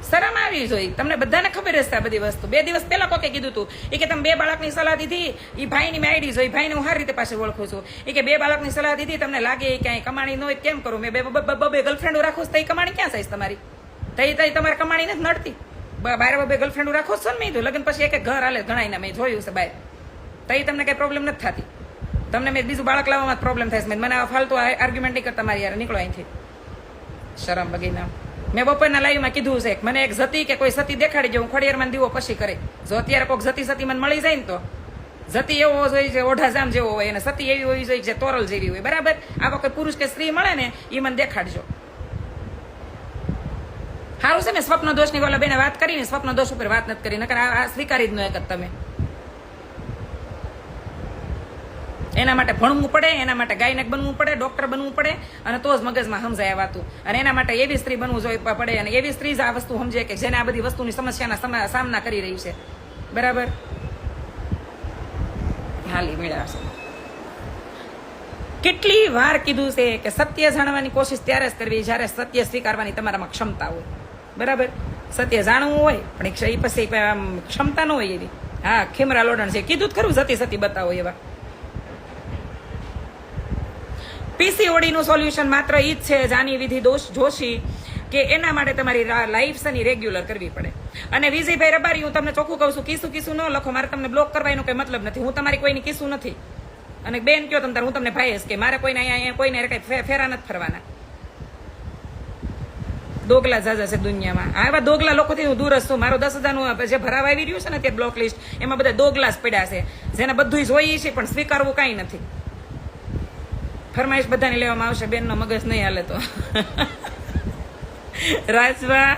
Speaker 1: શરમ આવી જોઈએ. તમને બધાને ખબર હશે આ બધી વસ્તુ. 2 દિવસ પહેલા કોકે કીધું હતું એ કે તમે 2 બાળકની સલાહ દીધી, એ ભાઈની મેં આઈડી જોઈ, ભાઈને હું સારી રીતે પાસે ઓળખું છું. એ કે 2 બાળકની સલાહ દીધી, તમને લાગે ક્યાંય કમાણી ન હોય કેમ કરું? મેં બે ગર્લફ્રેન્ડો રાખું તો એ કમાણી ક્યાં થાય તમારી? તઈ તમારે કમાણી નથી નડતી. બાર 2 ગર્લફ્રેન્ડો રાખો છો ને? મેં લગ્ન પછી એક ઘર હાલે ઘણાયના મેં જોયું છે બાય. તઈ તમને કઈ પ્રોબ્લેમ નથી થતી. તમને મેં બીજું બાળક લાવવામાં પ્રોબ્લેમ થાય છે. મને આ ફાલતુ આર્ગ્યુમેન્ટ નહીં કરતા મારી યાર, નીકળો અહીંથી. શરમ બગીના. મેં બપોરના લાઈવમાં કીધું છે મને એક જતી કે કોઈ સતી દેખાડી જો, હું ખોડિયારમાં દીવો પછી કરે. જો અત્યારે કોઈક જતી મને મળી જાય ને તો જતી એવો જોઈએ છે ઓઢાજામ જેવો હોય, અને સતી એવી હોવી જોઈએ જે તોરલ જેવી હોય. બરાબર? આવા કોઈ પુરુષ કે સ્ત્રી મળે ને એ મને દેખાડજો. સારું છે મેં સ્વપ્ન દોષની વાલા બેને વાત કરીને સ્વપ્ન દોષ ઉપર વાત નથી કરી, નકર આ સ્વીકારી જ ન એક તમે. એના માટે ભણવું પડે, એના માટે ગાયનેક બનવું પડે, ડોક્ટર બનવું પડે, અને તો જ મગજમાં સમજાય આ વાતું. અને એના માટે એવી સ્ત્રી બનવું જોઈએ પડે, અને એવી સ્ત્રી જ આ વસ્તુ સમજે કે જેને આ બધી વસ્તુની સમસ્યાના સામના કરી રહી છે. બરાબર? હાલી મેળવશે. કેટલી વાર કીધું છે કે સત્ય જાણવાની કોશિશ ત્યારે જ કરવી જ્યારે સત્ય સ્વીકારવાની તમારામાં ક્ષમતા હોય. બરાબર? સત્ય જાણવું હોય પણ એ પછી ક્ષમતા ન હોય એવી. હા, ખેમરા લોડણ છે, કીધું જ ખરું, સતી બતાવો એવા. પીસીઓડી નું સોલ્યુશન માત્ર ઈ જ છે જાની વિધિ દોષ જોશી, કે એના માટે તમારી લાઈફ છે રેગ્યુલર કરવી પડે. અને વિજયભાઈ રબારી, હું તમને ચોખ્ખું કહું છું, કિસ્સું ન લખો. મારે તમને બ્લોક કરવાનો કઈ મતલબ નથી. હું તમારી કોઈની કિસ્સું નથી. અને બેન કયો તમે, હું તમને ભાઈ કે મારે કોઈને અહીંયા કોઈને કઈ ફેરા નથી ફરવાના. દોગલા જાજા છે દુનિયામાં. આવા દોગલા લોકોથી હું દૂર જ છું. મારો 10,000 નું જે ભરાવા આવી રહ્યું છે ને તે બ્લોક લિસ્ટ, એમાં બધા દોગલા જ પડ્યા છે, જેને બધું જોઈએ છે પણ સ્વીકારવું કઈ નથી. ફરમાઈશ બધાને લેવામાં આવશે, બેનનો મગજ નહીં હાલે તો. રાજવા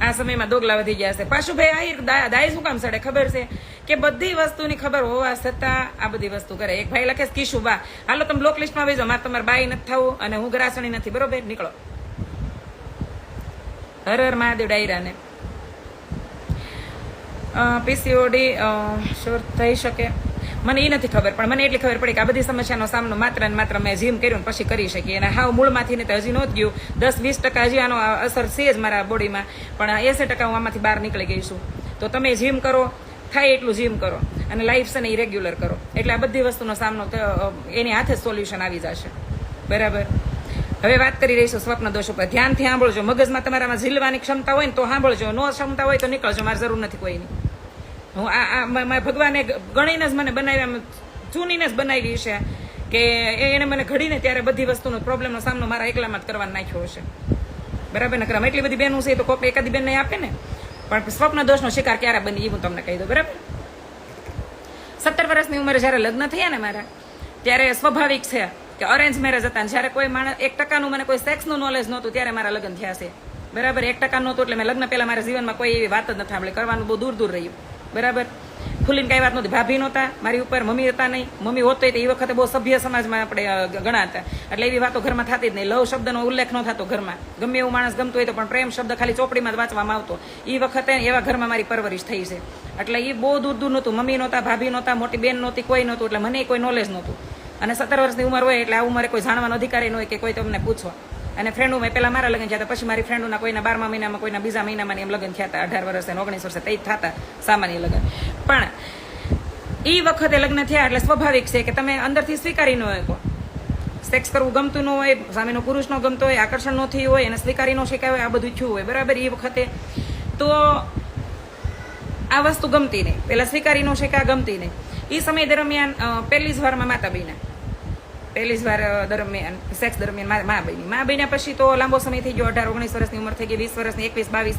Speaker 1: આ સમયમાં દોગલા વધી ગયા છે. પાશુભાઈ આહિર દાય શું કામ સડે ખબર છે કે બધી વસ્તુની ખબર હોવા છતાં આ બધી વસ્તુ કરે. એક ભાઈ લખે કિશુ બા, હાલો તમે બ્લોક લિસ્ટમાં વેજો, મારે તમારે બાઈ નથી થવું અને હું ગ્રાસણી નથી. બરોબર? નીકળો. હર હર મહાદેવ ડાયરાને. પીસીઓડી શ્યોર થઈ શકે મને એ નથી ખબર, પણ મને એટલી ખબર પડી કે આ બધી સમસ્યાનો સામનો માત્ર ને માત્ર મેં જીમ કર્યું ને પછી કરી શકીએ. અને હાવ મૂળમાંથી ને હજી નહોતું ગયું. 10-20% હજી આનો અસર છે જ મારા બોડીમાં, પણ 80% હું આમાંથી બહાર નીકળી ગઈ છું. તો તમે જીમ કરો, થાય એટલું જીમ કરો, અને લાઈફ છે ને એ રેગ્યુલર કરો, એટલે આ બધી વસ્તુનો સામનો એની હાથે જ સોલ્યુશન આવી જશે. બરાબર? હવે વાત કરી રહીશું સ્વપ્ન દોષ ઉપર. ધ્યાનથી સાંભળજો. મગજમાં તમારામાં ઝીલવાની ક્ષમતા હોય ને તો સાંભળજો, નો ક્ષમતા હોય તો નીકળજો. મારે જરૂર નથી કોઈની. હું આ ભગવાને ગણીને જ મને બનાવ્યા, ચૂનીને જ બનાવી છે કે એને મને ઘડીને ત્યારે બધી વસ્તુનો પ્રોબ્લેમનો સામનો મારા એકલામાં જ કરવાનો નાખ્યો હશે. બરાબર? નકર એટલી બધી બહેનું છે તો કોક એકાદી બેન નહીં આપે ને. પણ સ્વપ્ન દોષનો શિકાર ક્યારે બની એ હું તમને કહી દઉં. બરાબર? 17 વર્ષની ઉંમરે જયારે લગ્ન થયા ને મારા, ત્યારે સ્વાભાવિક છે કે અરેન્જ મેરેજ હતા. જયારે કોઈ માણસ 1% મને કોઈ સેક્સનું નોલેજ નહોતું ત્યારે મારા લગ્ન થયા છે. બરાબર? 1% નહોતું એટલે મેં લગ્ન પહેલા મારા જીવનમાં કોઈ એવી વાત જ નથી સાંભળી. કરવાનું બહુ દૂર રહ્યું. બરાબર? ખુલીને કઈ વાત નહોતી. ભાભી નહોતા મારી ઉપર, મમ્મી હતા નહીં. મમ્મી હોતો એ વખતે બહુ સભ્ય સમાજમાં આપણે ગણાતા, એટલે એવી વાતો ઘરમાં થતી જ નહીં. લવ શબ્દનો ઉલ્લેખ ન થતો ઘરમાં. ગમે એવું માણસ ગમતું હોય તો પણ પ્રેમ શબ્દ ખાલી ચોપડીમાં જ વાંચવામાં આવતો. એ વખતે એવા ઘરમાં મારી પરવરિશ થઈ છે. એટલે એ બહુ દૂર નહોતું. મમ્મી નહોતા, ભાભી નહોતા, મોટી બેન નહોતી, કોઈ નહોતું. એટલે મને કોઈ નોલેજ નહોતું. અને 17 વર્ષની ઉંમર હોય એટલે આ ઉંમરે કોઈ જાણવાનો અધિકારી ન હોય કે કોઈ તમને પૂછો. અને ફ્રેન્ડો મેં પહેલા મારા લગ્ન થયા હતા, પછી મારી ફ્રેન્ડોના કોઈના 12મા મહિનામાં, કોઈના બીજા મહિનામાં એમ લગ્ન થયા હતા. 18 વર્ષે 19 વર્ષે તે જ થતા સામાન્ય લગ્ન. પણ એ વખતે લગ્ન થયા એટલે સ્વાભાવિક છે કે તમે અંદરથી સ્વીકારી ન હોય. સેક્સ કરવું ગમતું ન હોય, સામેનો પુરુષ નો ગમતો હોય, આકર્ષણ ન થયું હોય, અને સ્વીકારી ન શકાય હોય, આ બધું થયું હોય. બરાબર? એ વખતે તો આ વસ્તુ ગમતી નહીં. પેલા સ્વીકારી ન શકાય, ગમતી નહીં. એ સમય દરમિયાન પહેલી જ વારમાં માતા બન્યા. પહેલી જ વાર દરમિયાન સેક્સ દરમિયાન મા બન્યા પછી તો લાંબો સમય થઈ ગયો. 18-19 વર્ષની ઉંમર થઈ ગઈ, 20 વર્ષની, 21-22.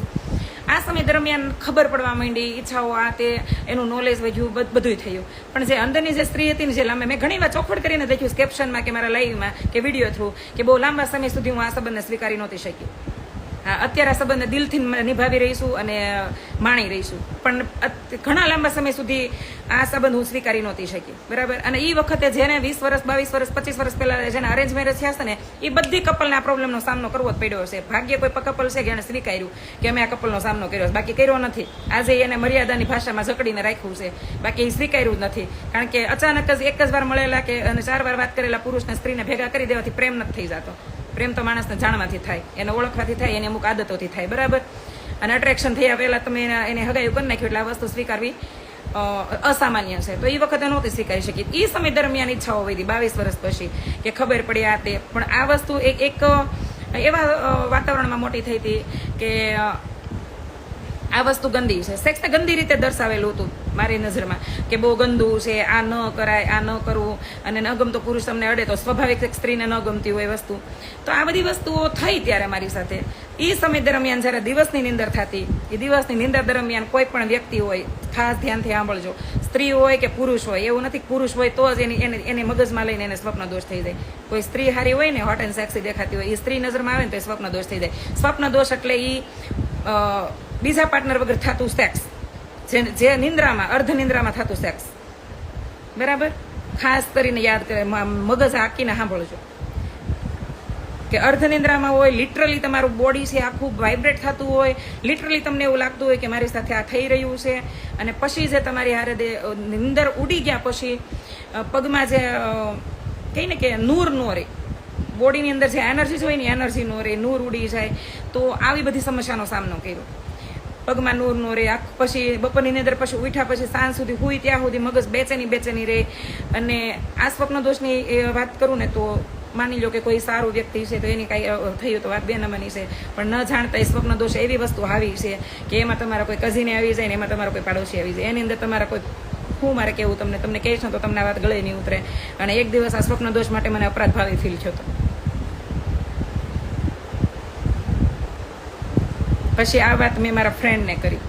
Speaker 1: આ સમય દરમિયાન ખબર પડવા માંડી, ઈચ્છાઓ આ તે, એનું નોલેજ વધ્યું, બધું થયું. પણ જે અંદરની જે સ્ત્રી હતી ને, જે લાંબા, મેં ઘણી વાર ચોખવટ કરીને દેખ્યું કેપ્શનમાં કે મારા લાઈવમાં કે વિડીયો થ્રુ, કે બહુ લાંબા સમય સુધી હું આ સંબંધને સ્વીકારી નહોતી શકી. અત્યારે આ સંબંધને દિલથી નિભાવી રહીશું અને માણી રહીશું, પણ ઘણા લાંબા સમય સુધી આ સંબંધ હું સ્વીકારી નહોતી શકી, બરાબર. અને એ વખતે જેને 20 વર્ષ 22 વર્ષ 25 વર્ષ પહેલા જેને અરેન્જ મેરેજ થયા છે ને, એ બધી કપલને આ પ્રોબ્લેમનો સામનો કરવો જ પડ્યો હશે. ભાગ્ય કોઈ કપલ છે કે એને સ્વીકાર્યું કે અમે આ કપલનો સામનો કર્યો, બાકી કર્યો નથી. આજે એને મર્યાદાની ભાષામાં જકડીને રાખ્યું છે, બાકી એ સ્વીકાર્યું જ નથી. કારણ કે અચાનક જ એક જ વાર મળેલા કે અને 4 વાર વાત કરેલા પુરુષને સ્ત્રીને ભેગા કરી દેવાથી પ્રેમ નથી થઈ જતો. પ્રેમ તો માણસને જાણવાથી થાય, એને ઓળખવાથી થાય, એની અમુક આદતોથી થાય, બરાબર. અને અટ્રેક્શન થયા પહેલા તમે એને હગાયું કરી નાખ્યું એટલે આ વસ્તુ સ્વીકારવી અસામાન્ય છે. તો એ વખતે નહોતી સ્વીકારી શકી. એ સમય દરમિયાન ઈચ્છાઓ વધી 22 વર્ષ પછી કે ખબર પડી આ તે. પણ આ વસ્તુ એક એવા વાતાવરણમાં મોટી થઈ હતી કે આ વસ્તુ ગંદી છે. સેક્સને ગંદી રીતે દર્શાવેલું હતું મારી નજરમાં કે બહુ ગંદુ છે, આ ન કરાય, આ ન કરવું, અને ન ગમતો પુરુષ તમને અડે તો સ્વાભાવિક એક સ્ત્રીને ન ગમતી હોય વસ્તુ. તો આ બધી વસ્તુઓ થઈ ત્યારે મારી સાથે. એ સમય દરમિયાન જ્યારે દિવસની નિંદર થતી, એ દિવસની નિંદર દરમિયાન કોઈ પણ વ્યક્તિ હોય, ખાસ ધ્યાનથી સાંભળજો, સ્ત્રી હોય કે પુરુષ હોય, એવું નથી પુરુષ હોય તો જ એને મગજમાં લઈને એને સ્વપ્ન દોષ થઈ જાય. કોઈ સ્ત્રી હારી હોય ને, હોટ એન્ડ સેક્સી દેખાતી હોય, એ સ્ત્રી નજરમાં આવે ને તો એ સ્વપ્ન દોષ થઈ જાય. સ્વપ્ન દોષ એટલે એ બીજા પાર્ટનર વગર થતું સેક્સ, જે નિંદ્રામાં અર્ધ નિંદ્રામાં થતું સેક્સ, બરાબર. ખાસ કરીને યાદ કરે, મગજ હાકીને સાંભળજો કે અર્ધ નિંદ્રામાં હોય, લિટરલી તમારું બોડી છે આખું વાઇબ્રેટ થતું હોય, લિટરલી તમને એવું લાગતું હોય કે મારી સાથે આ થઈ રહ્યું છે. અને પછી જે તમારી હારે નિંદર ઉડી ગયા પછી પગમાં જે કહીને કે નૂર નો રહે, બોડીની અંદર જે એનર્જી હોય ને એનર્જી નો રહે, નૂર ઉડી જાય. તો આવી બધી સમસ્યાનો સામનો કર્યો. પગમાં નૂર નો રહે, પછી બપોરની નિંદર પછી ઉઠ્યા પછી સાંજ સુધી હુઈ ત્યાં સુધી મગજ બેચેની રહે. અને આ સ્વપ્ન દોષની વાત કરું ને તો માની લો કે કોઈ સારું વ્યક્તિ છે તો એની કાંઈ થયું તો વાત બે નંબરની છે, પણ ન જાણતા એ સ્વપ્ન દોષ એવી વસ્તુ આવી છે કે એમાં તમારા કોઈ કઝીને આવી જાય ને એમાં તમારા કોઈ પાડોશી આવી જાય, એની અંદર તમારા કોઈ હું મારે કેવું તમને કહીશ ને તો તમને આ વાત ગળે નહીં ઉતરે. અને એક દિવસ આ સ્વપ્ન દોષ માટે મને અપરાધ ભાવે ફીલ થયો હતો. પછી આ વાત મેં મારા ફ્રેન્ડને કરી.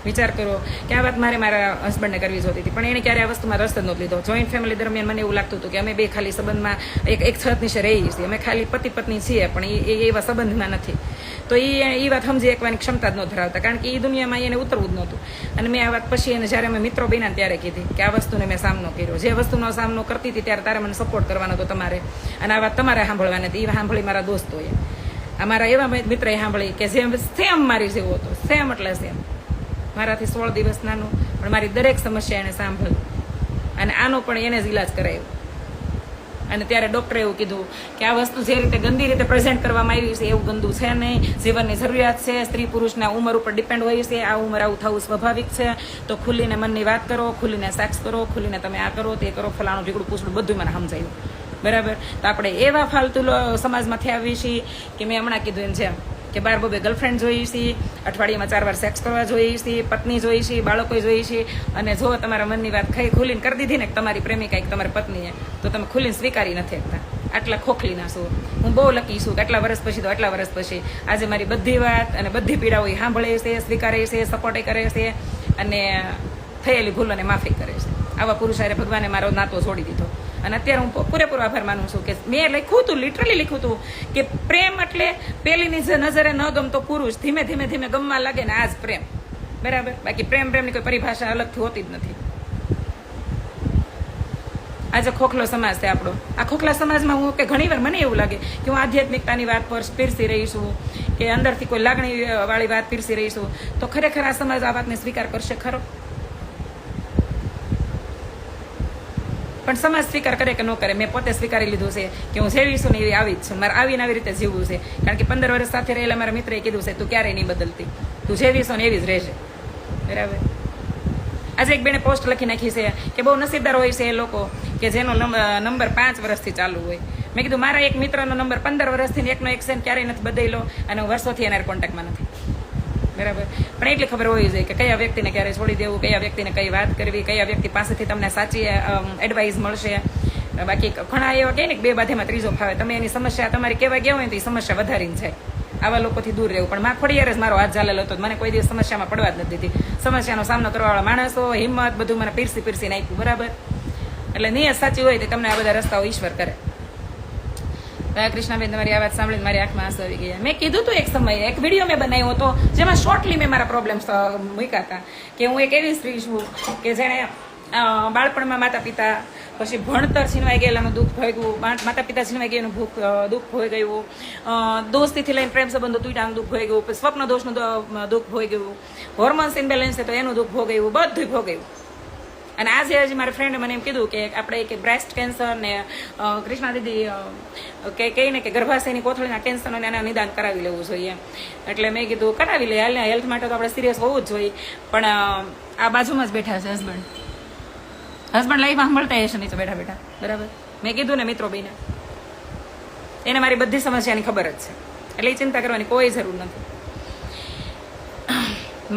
Speaker 1: વિચાર કરો કે આ વાત મારે મારા હસબન્ડને કરવી જોતી હતી, પણ એને ક્યારે આ વસ્તુમાં રસ જ નહોતો લીધો. જોઈન્ટ ફેમિલી દરમિયાન મને એવું લાગતું હતું કે અમે બે ખાલી સંબંધમાં એક છત નીચે રહીએ છીએ, અમે ખાલી પતિ પત્ની છીએ, પણ એ એવા સંબંધમાં નથી. તો એ વાત સમજી એકવાની ક્ષમતા જ ન ધરાવતા, કારણ કે એ દુનિયામાં એને ઉતરવું જ નહોતું. અને મેં આ વાત પછી એને જ્યારે અમે મિત્રો બન્યા ત્યારે કીધી કે આ વસ્તુને મેં સામનો કર્યો, જે વસ્તુનો સામનો કરતી હતી ત્યારે તારે મને સપોર્ટ કરવાનો હતો તમારે, અને આ વાત તમારે સાંભળવાની હતી. એ સાંભળી મારા દોસ્તોએ, અમારા એવા મિત્રએ સાંભળી કે જેમ સેમ મારી જેવો હતો, સેમ એટલે સેમ, મારાથી 16 દિવસ નાનું, પણ મારી દરેક સમસ્યા એને સાંભળી અને આનો પણ એને જ ઈલાજ કરાયો. અને ત્યારે ડૉક્ટરે એવું કીધું કે આ વસ્તુ જે રીતે ગંદી રીતે પ્રેઝન્ટ કરવામાં આવી છે એવું ગંદુ છે નહીં, જીવનની જરૂરિયાત છે, સ્ત્રી પુરુષના ઉંમર ઉપર ડિપેન્ડ હોય છે, આ ઉંમર આવું થવું સ્વાભાવિક છે. તો ખુલ્લીને મનની વાત કરો, ખુલ્લીને સેક્સ કરો, ખુલ્લીને તમે આ કરો તે કરો, ફલાણું ઢીકડું પૂછડું બધું મને સમજાયું, બરાબર. તો આપણે એવા ફાલતુ સમાજમાંથી આવી છીએ કે મેં હમણાં કીધું એમ જેમ કે 12 ગર્લફ્રેન્ડ જોઈએ છીએ, અઠવાડિયામાં 4 વાર સેક્સ કરવા જોઈએ છીએ, પત્ની જોઈએ છીએ, બાળકો જોઈએ છીએ. અને જો તમારા મનની વાત ખુલીને કરી દીધી ને તમારી પ્રેમિકા એક તમારી પત્નીએ, તો તમે ખુલીને સ્વીકારી નથી શકતા. આટલા ખોખલીના છો. હું બહુ લકી છું કે આટલા વર્ષ પછી તો આટલા વર્ષ પછી આજે મારી બધી વાત અને બધી પીડાઓ એ સાંભળે છે, સ્વીકારે છે, સપોર્ટ કરે છે અને થયેલી ભૂલોને માફી કરે છે. આવા પુરુષ હારે ભગવાને મારો નાતો છોડી દીધો. અને અત્યારે હું પૂરેપૂરો આભાર માનું છું કે મેં લખ્યું હતું, લિટરલી લખ્યું હતું કે પ્રેમ એટલે પેલીની જે નજરે ન ગમતો પુરુષ ધીમે ધીમે ધીમે ગમવા લાગે ને આ જ પ્રેમ, બરાબર. બાકી પ્રેમની કોઈ પરિભાષા અલગથી હોતી જ નથી. આજે ખોખલો સમાજ છે આપણો. આ ખોખલા સમાજમાં હું કે ઘણી વાર મને એવું લાગે કે હું આધ્યાત્મિકતાની વાત પર પીરસી રહી છું કે અંદરથી કોઈ લાગણી વાળી વાત પીરસી રહી છું, તો ખરેખર આ સમાજ આ વાતને સ્વીકાર કરશે ખરો? પણ સમાજ સ્વીકાર કરે કે ન કરે, મેં પોતે સ્વીકારી લીધું છે કે હું જેવી છું ને એવી આવી જ છું, મારે આવીને આવી રીતે જીવવું છે. કારણ કે 15 વર્ષ સાથે રહેલા મારા મિત્રએ કીધું છે તું ક્યારેય નહીં બદલતી, તું જેવી છો ને એવી જ રહેશે, બરાબર. આજે એક બેને પોસ્ટ લખી નાખી છે કે બહુ નસીબદાર હોય છે એ લોકો કે જેનો નંબર 5 વર્ષથી ચાલુ હોય. મેં કીધું મારા એક મિત્રનો નંબર 15 વર્ષથી એકનો એક સેન્ટ ક્યારેય નથી બદલ્યો અને હું વર્ષોથી એના કોન્ટેક્ટમાં નથી, બરાબર. પણ એટલી ખબર હોવી જોઈએ કે કયા વ્યક્તિને ક્યારે છોડી દેવું, કયા વ્યક્તિને કઈ વાત કરવી, કયા વ્યક્તિ પાસેથી તમને સાચી એડવાઇસ મળશે. બાકી ઘણા એવા કહે ને કે 2 બાધેમાં ત્રીજો ફાવે. તમે એની સમસ્યા તમારી કહેવા ગયા હોય ને તો એ સમસ્યા વધારીને જાય. આવા લોકોથી દૂર રહેવું. પણ માં ખોડિયારે જ મારો હાથ ઝાલેલો હતો, મને કોઈ દિવસ સમસ્યામાં પડવા જ નથી દીધી. સમસ્યાનો સામનો કરવાવાળા માણસો, હિંમત, બધું મને પીરસી નાખ્યું, બરાબર. એટલે નિયત સાચી હોય તો તમને આ બધા રસ્તાઓ ઈશ્વર કરે. કૃષ્ણાબેન તમારી આ વાત સાંભળીને મારી આંખમાં આંસુ આવી ગયા. મેં કીધું હતું એક સમયે એક વિડીયો મેં બનાવ્યો હતો જેમાં શોર્ટલી મેં મારા પ્રોબ્લેમ્સ મૂક્યા હતા કે હું એક એવી સ્ત્રી છું કે જેણે બાળપણમાં માતા પિતા, પછી ભણતર છીનવાઈ ગયેલાનું દુઃખ ભોગવ્યું, માતા પિતા છીનવાઈ ગયેલું દુઃખ ભોગવ્યું, દોસ્તીથી લઈને પ્રેમ સંબંધો તૂટ્યાનું દુઃખ ભોગવ્યું, પછી સ્વપ્ન દોષનું દુઃખ ભોગવ્યું, હોર્મોન્સ ઇમ્બેલેન્સ છે તો એનું દુઃખ ભોગવ્યું, બધું ભોગવ્યું. અને આજે હજી મારા ફ્રેન્ડે મને એમ કીધું કે આપણે કે બ્રેસ્ટ કેન્સર ને કૃષ્ણા દીદી કે કહીને કે ગર્ભાશયની કોથળીના કેન્સરનું એના નિદાન કરાવી લેવું જોઈએ. એટલે મેં કીધું કરાવી લે, હાલ હેલ્થ માટે તો આપણે સિરિયસ હોવું જ જોઈએ. પણ આ બાજુમાં જ બેઠા છે હસબન્ડ લાઈફમાં સાંભળતા હશે નીચે બેઠા બેઠા, બરાબર. મેં કીધું ને મિત્રો બેને, એને મારી બધી સમસ્યાની ખબર જ છે, એટલે એ ચિંતા કરવાની કોઈ જરૂર નથી.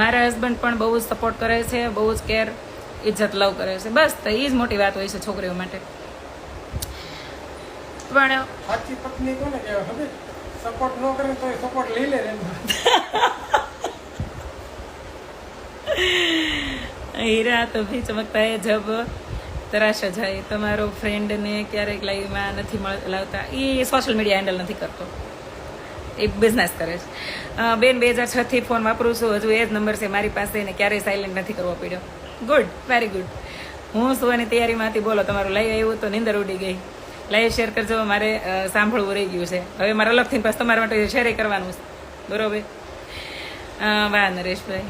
Speaker 1: મારા હસબન્ડ પણ બહુ જ સપોર્ટ કરે છે, બહુ જ કેર ઇજ્જત લવ કરે છે. બસ તો એ જ મોટી વાત હોય છે છોકરીઓ માટે. પણ
Speaker 2: સાચી પત્ની કોને કહેવાય ખબર? સપોર્ટ ન કરે તો સપોર્ટ લઈ લે.
Speaker 1: હીરા તો ભી ચમકતા હે જબ તરાશા જાય. તમારો ફ્રેન્ડને ક્યારેક લાઈવમાં નથી લાવતા, એ સોશિયલ મીડિયા હેન્ડલ નથી કરતો, એ બિઝનેસ કરે છે. બેન 2006 થી ફોન વાપરું છું, હજુ એ જ નંબર છે મારી પાસે ને ક્યારેય સાયલેન્ટ નથી કરવો પડ્યો. Good, very good. હું સુવાની તૈયારીમાં હતી, બોલો તમારું લાઈવ આવ્યું તો નીંદર ઉડી ગઈ. લાઈવ શેર કરજો, મારે સાંભળવું રહી ગયું છે. હવે મારે અલગથી પાછું તમારા માટે શેર કરવાનું છે, બરોબર. વાહ નરેશભાઈ.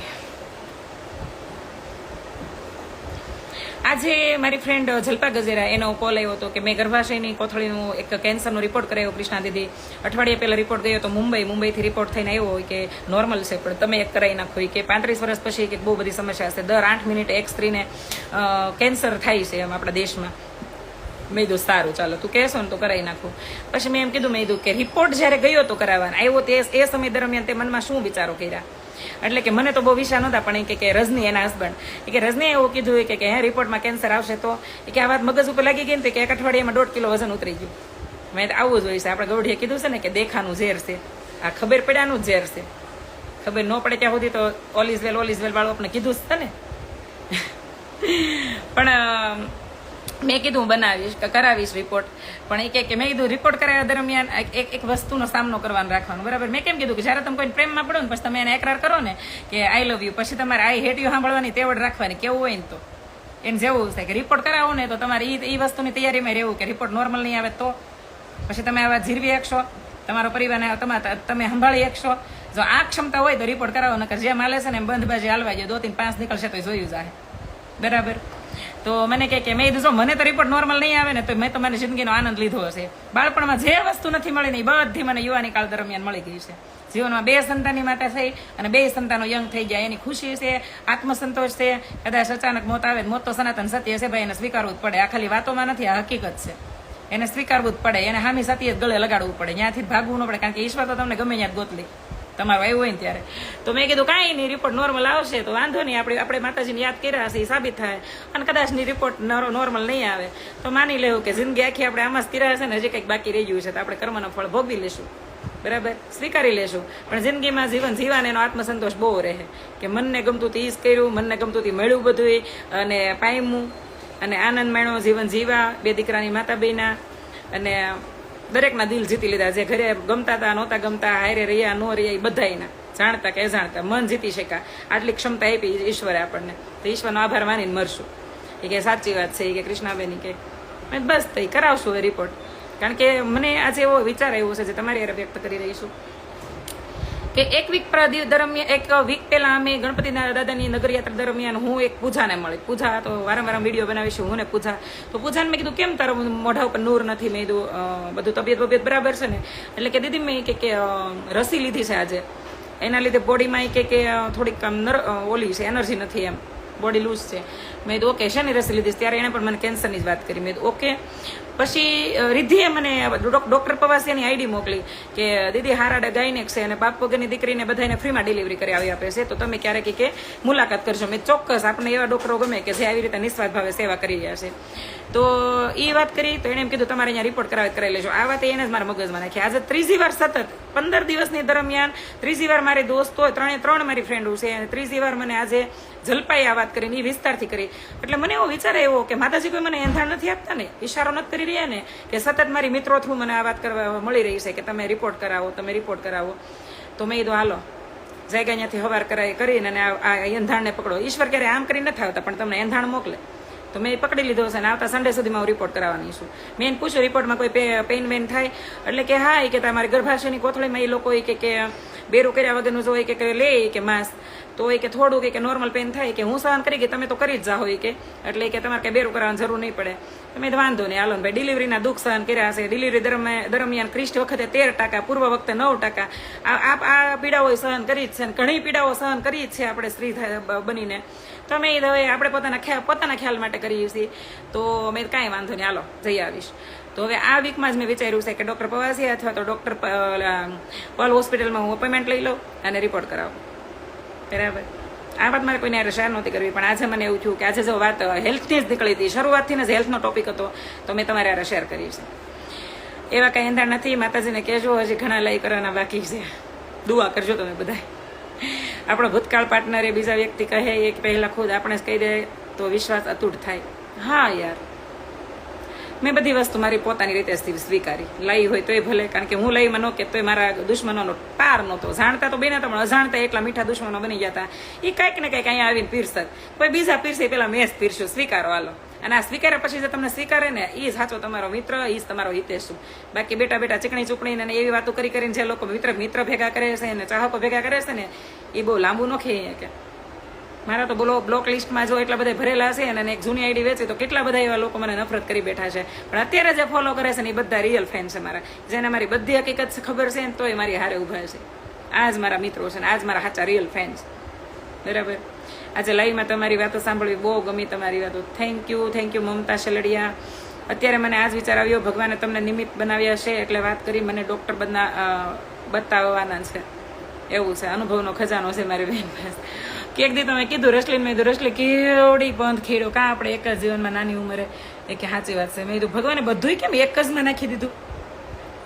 Speaker 1: આજે મારી ફ્રેન્ડ જલ્પા ગજેરા એનો કોલ આવ્યો હતો કે મેં ગર્ભાશયની કોથળીનું એક કેન્સરનો રિપોર્ટ કરાવ્યો કૃષ્ણા દીદી. અઠવાડિયા પહેલા રિપોર્ટ ગયો તો મુંબઈથી રિપોર્ટ થઈને આવ્યો હોય કે નોર્મલ છે, પણ તમે એક કરાવી નાખો કે 35 વર્ષ પછી કે બહુ બધી સમસ્યા હશે, દર 8 મિનિટે એક સ્ત્રીને કેન્સર થાય છે એમ આપણા દેશમાં. મેં કીધું સારું ચાલો તું કહેશો ને તો કરાવી નાખું. પછી મેં એમ કીધું, મેં કીધું કે રિપોર્ટ જ્યારે ગયો તો કરાવવાનો આવ્યો તે સમય દરમિયાન તે મનમાં શું વિચારો કર્યા? એટલે કે મને તો બહુ વિશ્વાસ નહોતા, પણ કે રજની એના હસબન્ડ કે રજનીએ એવું કીધું કે હે રિપોર્ટમાં કેન્સર આવશે તો કે આ વાત મગજ ઉપર લાગી ગઈ ને કે એક અઠવાડિયામાં 1.5 કિલો વજન ઉતરી ગયું. મેં આવું જ હોય છે, આપણે ગૌઢીએ કીધું છે ને કે દેખાનું ઝેર છે, આ ખબર પડ્યાનું જ ઝેર છે. ખબર ન પડે ત્યાં સુધી તો ઓલ ઇઝ વેલ વાળું આપણે કીધું જ છે ને. પણ મેં કીધું હું બનાવીશ કરાવીશ રિપોર્ટ. પણ એ કે મેં કીધું રિપોર્ટ કરાવ્યા દરમિયાન એક વસ્તુનો સામનો કરવાનો રાખવાનો, બરાબર. મેં કેમ કીધું કે જ્યારે તમે કોઈ પ્રેમમાં પડો ને પછી તમે એને એકરાર કરો ને કે આઈ લવ યુ, પછી તમારે આઈ હેટ યુ સાંભળવાની તેવડ રાખવાની. કેવું હોય ને તો એને જેવું છે કે રિપોર્ટ કરાવો ને તો તમારે એ વસ્તુની તૈયારીમાં રહેવું કે રિપોર્ટ નોર્મલ નહીં આવે તો પછી તમે આવા જીરવી શકશો, તમારો પરિવારને તમે સંભાળી શકશો. જો આ ક્ષમતા હોય તો રિપોર્ટ કરાવો, નકર જે માલે છે ને બંધ બાજી હાલવા જાય 2 3 5 નીકળશે તો જોયું જાય, બરાબર. તો મને કે મેં કીધું જો મને તો રિપોર્ટ નોર્મલ નહીં આવે ને તો મેં તો મારી જિંદગીનો આનંદ લીધો હશે. બાળપણમાં જે વસ્તુ નથી મળી ને એ બધી મને યુવાની કાળ દરમિયાન મળી ગઈ છે. જીવનમાં 2 સંતાનની માતા થઈ અને 2 સંતાનો યંગ થઈ ગયા, એની ખુશી છે, આત્મસંતોષ છે. કદાચ અચાનક મોત આવે, મોત તો સનાતન સત્ય છે ભાઈ, એને સ્વીકારવું જ પડે. આ ખાલી વાતોમાં નથી, આ હકીકત છે. એને સ્વીકારવું જ પડે, એને હામી સત્ય જ ગળે લગાડવું પડે, ત્યાંથી ભાગવું ન પડે, કારણ કે ઈશ્વર તો તમને ગમે ત્યાં ગોતલી તમારું આવ્યું હોય ને ત્યારે. તો મેં કીધું કાંઈ નહીં, રિપોર્ટ નોર્મલ આવશે તો વાંધો નહીં, આપણે માતાજીને યાદ કર્યા હશે એ સાબિત થાય. અને કદાચની રિપોર્ટ નોર્મલ નહીં આવે તો માની લેવું કે જિંદગી આખી આપણે આમાં જ કર્યા હશે ને, હજી કંઈક બાકી રહી ગયું છે તો આપણે કર્મનું ફળ ભોગવી લેશું, બરાબર, સ્વીકારી લેશું. પણ જિંદગીમાં જીવન જીવાને એનો આત્મસંતોષ બહુ રહે કે મનને ગમતું તે જ કર્યું, મનને ગમતું તે મળ્યું બધું અને પામ્યું અને આનંદ માણ્યો, જીવન જીવા. 2 દીકરાની માતા બન્યા અને દરેકના દિલ જીતી લીધા. જે ઘરે ગમતા હતા, નહોતા ગમતા, હારે રહ્યા ન રહ્યા, એ બધાયના જાણતા કે અજાણતા મન જીતી શક્યા. આટલી ક્ષમતા આપી ઈશ્વરે આપણને, તો ઈશ્વરનો આભાર માનીને મરશું. એ કે સાચી વાત છે, એ કે કૃષ્ણાબેન કે બસ તો એ કરાવશું એ રિપોર્ટ. કારણ કે મને આજે એવો વિચાર આવ્યો છે જે તમારી યારે વ્યક્ત કરી રહી છું કે એક વીક દરમિયાન, એક વીક પહેલા અમે ગણપતિના દાદાની નગરયાત્રા દરમિયાન હું એક પૂજાને મળી. પૂજા તો વારંવાર વિડીયો બનાવીશું, હું ને પૂજા. તો પૂજાને મેં કીધું કેમ તારો મોઢા ઉપર નૂર નથી? મેં કીધું બધું તબિયત બરાબર છે ને? એટલે કે દીદી મેં કે રસી લીધી છે આજે, એના લીધે બોડીમાં કે થોડીક ઓલી છે, એનર્જી નથી, એમ બોડી લૂઝ છે. મેં કીધું ઓકે, શેની રસી લીધી? ત્યારે એણે પણ મને કેન્સરની જ વાત કરી. મેં કીધું ઓકે. પછી રિદ્ધિએ મને ડૉક્ટર પવાસિયાની આઈડી મોકલી કે દીદી હારાડા ગાયનેક છે અને બાપ વગરની દીકરીને બધાને ફ્રીમાં ડિલિવરી કરી આવી આપે છે, તો તમે ક્યારેક કે મુલાકાત કરજો. મેં ચોક્કસ, આપણને એવા ડૉક્ટરો ગમે કે જે આવી રીતે નિસ્વાર્થ ભાવે સેવા કરી રહ્યા છે. તો એ વાત કરી તો એણે એમ કીધું તમારે અહીંયા રિપોર્ટ કરાવી લેજો. આ વાત એને જ મારા મગજમાં નાખી. આજે 3જી વાર સતત 15 દિવસની દરમિયાન 3જી વાર મારી દોસ્તો 3 મારી ફ્રેન્ડો છે અને 3જી વાર મને આજે જલપાઈ આ વાત કરીને એ વિસ્તારથી કરી. એટલે મને એવો વિચાર આવ્યો કે માતાજી કોઈ મને એંધાણ નથી આપતા ને, ઈશારો નથી કરી રહ્યા ને, કે સતત મારી મિત્રો થ્રુ મને આ વાત કરવા મળી રહી છે કે તમે રિપોર્ટ કરાવો, તમે રિપોર્ટ કરાવો. તો મેં કીધું હાલો જાયગા અહીંયાથી હવાર કરીને અને આ એંધાણને પકડો. ઈશ્વર ક્યારે આમ કરી નથી આવતા, પણ તમને એંધાણ મોકલે. તો મેં પકડી લીધો છે અને આવતા સન્ડે સુધીમાં હું રિપોર્ટ કરાવવાની છું. મેં એને પૂછ્યું રિપોર્ટમાં કોઈ પેઇન વેન થાય, એટલે કે હા કે તમારી ગર્ભાશયની કોથળીમાં એ લોકો કે બેરું કર્યા વગરનું જો કે લે કે માંસ, તો એ કે થોડું કે નોર્મલ પેન થાય, કે હું સહન કરી કે તમે તો કરી જ જાઓ કે, એટલે કે તમારે કંઈ બેરું કરવાની જરૂર નહીં પડે. તમે વાંધો નહીં હાલો ભાઈ. ડિલિવરીના દુઃખ સહન કર્યા છે, ડિલિવરી દરમિયાન ક્રિસ્ટ વખતે 13%, પૂર્વ વખતે 9%, આ પીડાઓ સહન કરી જ છે, ઘણી પીડાઓ સહન કરી જ છે આપણે સ્ત્રી બનીને. તો મેં હવે આપણે પોતાના ખ્યાલ માટે કરીએ છીએ. તો મેં કાંઈ વાંધો નહીં હાલો જઈ આવીશ. તો હવે આ વીકમાં જ મેં વિચાર્યું છે કે ડૉક્ટર પવાસી અથવા તો ડૉક્ટર પલ હોસ્પિટલમાં હું અપોઇન્ટમેન્ટ લઈ લઉં અને રિપોર્ટ કરાવું. બરાબર. આ વાત મારે કોઈને શેર નહોતી કરવી, પણ આજે મને એવું થયું કે આજે જો વાત હેલ્થની જ નીકળી હતી, શરૂઆતથી જ હેલ્થનો ટોપિક હતો, તો મેં તમારે આ શેર કરી છે. એવા કંઈ એંધાણ નથી. માતાજીને કહેજો હજી ઘણા લઈ કરવાના બાકી છે. દુઆ કરજો તમે બધા. આપણો ભૂતકાળ પાર્ટનર એ બીજા વ્યક્તિ કહે એ પહેલાં ખુદ આપણે જ કહી દે તો વિશ્વાસ અતૂટ થાય. હા યાર, મેં બધી વસ્તુ મારી પોતાની રીતે સ્વીકારી. લઈ હોય તોય ભલે, કારણ કે હું લઈમાં ન કે તોય મારા દુશ્મનોનો પાર નહોતો. જાણતા તો બન્યા હતા, પણ અજાણતા એટલા મીઠા દુશ્મનો બની ગયા હતા. એ કંઈક ને કંઈક અહીંયા આવીને પીરસત. કોઈ બીજા પીરસે પેલા મેં જ પીરસ્યું. સ્વીકારો હાલો. અને આ સ્વીકાર્યા પછી જે તમને સ્વીકારે ને એ સાચો તમારો મિત્ર, એ જ તમારો હિતેશુ. બાકી બેટા ચીકણી ચૂકણી અને એવી વાતો કરીને જે લોકો મિત્ર ભેગા કરે છે અને ચાહકો ભેગા કરે છે ને, એ બહુ લાંબુ ન ખેંચે. કે મારા તો બ્લોક લિસ્ટમાં જો એટલા બધા ભરેલા છે અને એક જૂની આઈડી વેચે તો કેટલા બધા એવા લોકો મને નફરત કરી બેઠા છે. પણ અત્યારે જે ફોલો કરે છે ને એ બધા રિયલ ફેન છે મારા, જેને મારી બધી હકીકત ખબર છે ને તોય મારી હારે ઊભા છે. આ જ મારા મિત્રો છે ને આ જ મારા સાચા રિયલ ફેન છે. બરાબર. આજે લાઈવમાં તમારી વાતો સાંભળવી બહુ ગમી. તમારી વાતો થેન્ક યુ મમતા શેલડિયા. અત્યારે મને આ જ વિચાર આવ્યો, ભગવાને તમને નિમિત્ત બનાવ્યા છે એટલે વાત કરી મને ડૉક્ટર બતાવવાના છે. એવું છે, અનુભવનો ખજાનો છે મારી બેન પાસે. એક દી તમે કીધું રસલીન, મેં કીધું રસલી કેવડી બંધ ખેડ્યો કાં આપણે એક જ જીવનમાં નાની ઉંમરે. એ કે સાચી વાત છે. મેં કીધું ભગવાને બધું કેમ એક જ માં નાખી દીધું.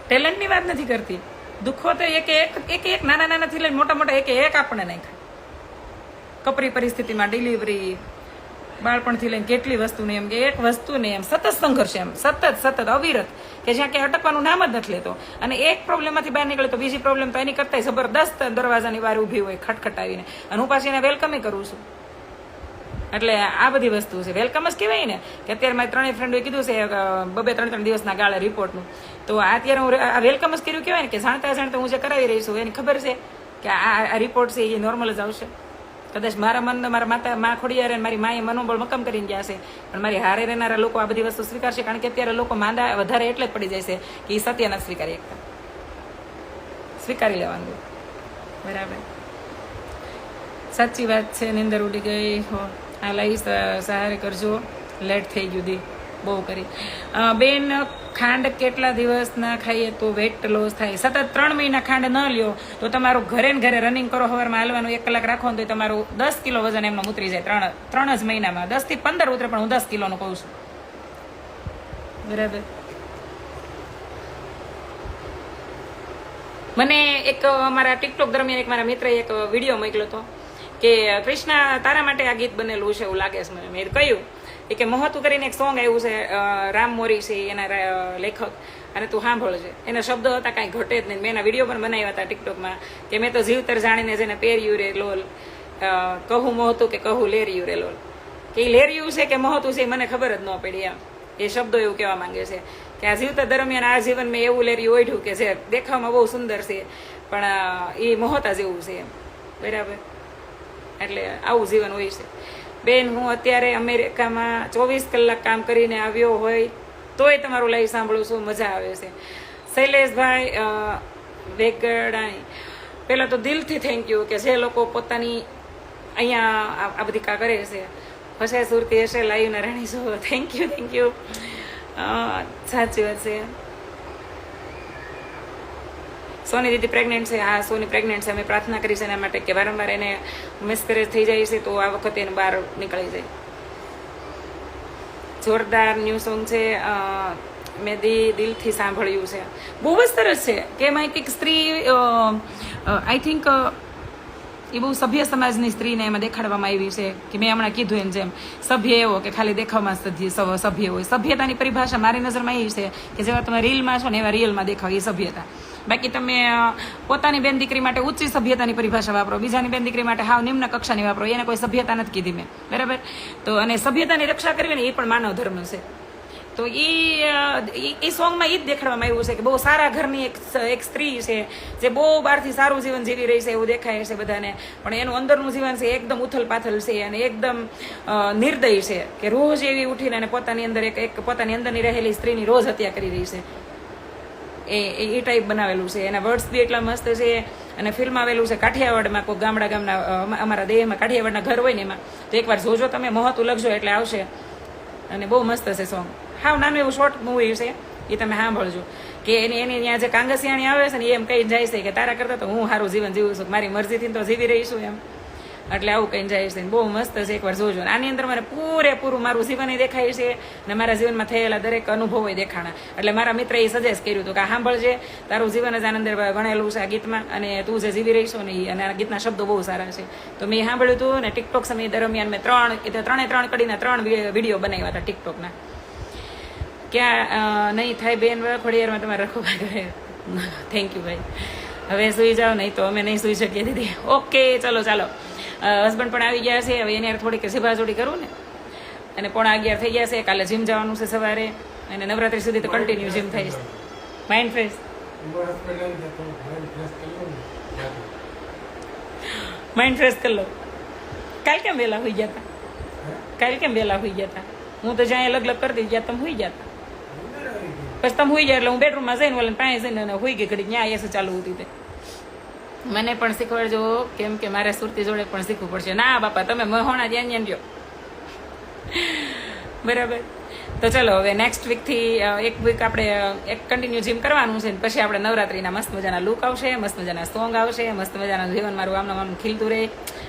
Speaker 1: ટેલેન્ટની વાત નથી કરતી, દુઃખો તો એક નાનાથી લઈને મોટા એક આપણે નાખ્યા. કપરી પરિસ્થિતિમાં ડિલિવરી, બાળપણથી લઈને કેટલી વસ્તુને એમ કે એક વસ્તુને એમ સતત સંઘર્ષ, એમ સતત અવિરત, કે જ્યાં ક્યાંય અટકવાનું નામ જ નથી લેતો. અને એક પ્રોબ્લેમમાંથી બહાર નીકળે તો બીજી પ્રોબ્લેમ તો એની કરતા જબરદસ્ત દરવાજાની વાર ઊભી હોય ખટખટાવીને, અને હું પાછી એને વેલકમ કરું છું. એટલે આ બધી વસ્તુ છે, વેલકમ જ કહેવાય ને. કે અત્યારે મારી 3 ફ્રેન્ડોએ કીધું છે 2-3 દિવસના ગાળે રિપોર્ટનું, તો અત્યારે હું આ વેલકમ જ કર્યું કહેવાય ને. કે જાણતા હું જે કરાવી રહી છું એની ખબર છે કે આ રિપોર્ટ છે એ નોર્મલ જ આવશે. કદાચ મારા મન મારા મા ખોડિયારે મારી માએ મનોબળ મક્કમ કરીને ગયા છે, પણ મારી હારે રહેનારા લોકો આ બધી વસ્તુ સ્વીકારશે. કારણ કે અત્યારે લોકો માંદા વધારે એટલે જ પડી જાય છે કે એ સત્ય નથી સ્વીકારી શકતા. સ્વીકારી લેવાનું. બરાબર, સાચી વાત છે. નિંદર ઉડી ગઈ હો. આ લઈ સહારે કરજો, લેટ થઈ ગયું દી બહુ કરી. બેન, ખાંડ કેટલા દિવસ ના ખાઈએ તો વેટ લોસ થાય? સતત 3 મહિના ખાંડ ન લ્યો તો તમારું ઘરે રનિંગ કરો, સવારમાં હાલવાનું 1 કલાક રાખો ને તો તમારું 10 કિલો વજન એમનો ઉતરી જાય. 3 જ મહિનામાં 10 થી 15 ઉતરે, પણ હું 10 કિલોનું કહું છું. બરાબર. મને એક અમારા ટિકટોક દરમિયાન એક મારા મિત્રએ એક વિડીયો મોકલ્યો હતો કે કૃષ્ણા તારા માટે આ ગીત બનેલું છે એવું લાગે છે મને. મેં કહ્યું કે મહત્વ કરીને એક સોંગ આવ્યું છે, રામ મોરી છે એના લેખક, અને તું સાંભળજે. એના શબ્દો હતા કાંઈ ઘટે જ નહીં. મેં એના વિડીયો પણ બનાવ્યા હતા ટિકટોકમાં કે મેં તો જીવતર જાણીને જેને પહેર્યું રે લોલ, કહું મોહતું કે કહું લેર્યું રે લોલ. કે એ લેર્યું છે કે મોહતું છે મને ખબર જ ન પડી. એમ એ શબ્દો એવું કહેવા માંગે છે કે આ જીવતર દરમિયાન આ જીવન મેં એવું લેર્યું ઓઢ્યું કે જે દેખાવમાં બહુ સુંદર છે પણ એ મોહતા જેવું છે એમ. બરાબર. એટલે આવું જીવન હોય છે. બેન, હું અત્યારે અમેરિકામાં 24 કલાક કામ કરીને આવ્યો હોય તોય તમારું લાઈવ સાંભળું છું, મજા આવે છે. શૈલેષભાઈ વેગડાણી, પહેલાં તો દિલથી થેન્ક યુ કે જે લોકો પોતાની અહીંયા આ બધી કા કરે છે. હશે સુરતી હશે લાઈવના રાણી છો. Thank you. સાચી વાત છે. સોની દીદી પ્રેગ્નેન્ટ છે. હા, સોની પ્રેગ્નેન્ટ છે. અમે પ્રાર્થના કરી છે એના માટે કે વારંવાર એને મિસકેરેજ થઈ જાય છે તો આ વખતે એને બહાર નીકળી જાય. જોરદાર ન્યૂ સોંગ છે. મેં દિલથી સાંભળ્યું છે. બહુ જ સરસ છે કે એમાં એક સ્ત્રી આઈ થિંક એ બહુ સભ્ય સમાજની સ્ત્રીને એમાં દેખાડવામાં આવી છે કે મેં હમણાં કીધું એમ જેમ સભ્ય એવો કે ખાલી દેખાવમાં સભ્ય હોય. સભ્યતાની પરિભાષા મારી નજરમાં એવી છે કે જેવા તમે રીલમાં છો ને એવા રિયલમાં દેખાવ એ સભ્યતા. બાકી તમે પોતાની બેન દીકરી માટે ઊંચી સભ્યતાની પરિભાષા વાપરો, બીજાની બેન દીકરી માટે હાવ નિમ્ન કક્ષાની વાપરો, એને કોઈ સભ્યતા નથી કીધી મેં, બરાબર. તો અને સભ્યતાની રક્ષા કરવી ને એ પણ માનવ ધર્મ છે. તો એ સોંગમાં એ જ દેખાડવામાં આવ્યું છે કે બહુ સારા ઘરની એક સ્ત્રી છે જે બહુ બહારથી સારું જીવન જીવી રહી છે એવું દેખાય છે બધાને, પણ એનું અંદરનું જીવન છે એકદમ ઉથલ પાથલ છે અને એકદમ નિર્દય છે કે રોજ એવી ઉઠીને અને પોતાની અંદર એક પોતાની અંદરની રહેલી સ્ત્રીની રોજ હત્યા કરી રહી છે. એ ટાઈપ બનાવેલું છે. એના વર્ડ્સ બી એટલા મસ્ત છે. અને ફિલ્મ આવેલું છે કાઠિયાવાડમાં, કોઈ ગામના અમારા દેહમાં કાઠિયાવાડના ઘર હોય ને એમાં, તો એકવાર જોજો તમે, મહત્વ લખજો એટલે આવશે. અને બહુ મસ્ત છે સોંગ. હાવ નાનું એવું શોર્ટ મૂવી છે, એ તમે સાંભળજો કે એની ત્યાં જે કાંગસિયાણી આવે છે ને એમ કહી જાય છે કે તારા કરતાં તો હું સારું જીવન જીવું છું, મારી મરજીથી તો જીવી રહી છું એમ. એટલે આવું કઈ જાય છે. બહુ મસ્ત છે, એકવાર જોજો. આની અંદર મને પૂરેપૂરું મારું જીવન દેખાય છે અને મારા જીવનમાં થયેલા દરેક અનુભવો દેખાણા. એટલે મારા મિત્રએ સજેસ્ટ કર્યું હતું કે આ સાંભળજે, તારું જીવન જ આનંદ ગણેલું છે આ ગીતમાં અને તું જે જીવી રહી છો ને અને આ ગીતના શબ્દો બહુ સારા છે. તો મેં સાંભળ્યું હતું ને ટિકટોક સમય દરમિયાન મેં ત્રણે કડીના 3 વિડીયો બનાવ્યા હતા ટિકટોકના. ક્યાં નહીં થાય બેન ખોડિયારમાં તમારે રખો ભાઈ. થેન્ક યુ ભાઈ. હવે સુઈ જાઓ, નહીં તો અમે નહીં સુઈ શકીએ દીદી. ઓકે ચલો ચાલો. હસબન્ડ પણ આવી ગયા છે. હવે એની થોડીક સીભાજોડી કરું ને. અને 11:15 થઈ ગયા છે. કાલે જીમ જવાનું છે સવારે અને નવરાત્રી સુધી તો કન્ટિન્યુ જીમ થાય છે. માઇન્ડ ફ્રેશ કરી લો. કાલ કેમ વહેલા હોઈ ગયા હતા? કાલ કેમ વહેલા હોઈ ગયા હતા? હું તો જ્યાં અલગ કરતી ગયા તમે હોઈ ગયા હતા. પછી તમે હોઈ ગયા એટલે હું બેડરૂમમાં જઈને ઓલા પાસે જઈને હોઈ ગઈ ઘડી. ત્યાં એસી ચાલુ હતી તે. મને પણ શીખવાડજો, કેમ કે મારે સુરતી જોડે પણ શીખવું પડશે. ના બાપા તમે મહોણા ધ્યાન રહ્યો, બરાબર. તો ચલો હવે નેક્સ્ટ વીકથી એક વીક આપણે એક કન્ટિન્યુ જીમ કરવાનું છે. પછી આપણે નવરાત્રીના મસ્ત મજાના લુક આવશે, મસ્ત મજાના સોંગ આવશે, મસ્ત મજાના જીવન મારું આમનું ખીલતું રહે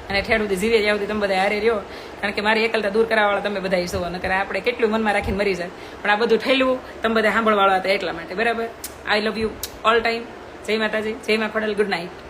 Speaker 1: અને ઠેડુથી જીવે જ્યાં સુધી તમે બધા હારે રહ્યો. કારણ કે મારી એકલતા દૂર કરાવવાળા તમે બધા છો, નકર આપણે કેટલું મનમાં રાખીને મરી જાય. પણ આ બધું ઠેલવું તમે બધા સાંભળવાળા હતા એટલા માટે, બરાબર. આઈ લવ યુ ઓલ ટાઈમ. જય માતાજી, જય મા ખોડલ, ગુડ નાઇટ.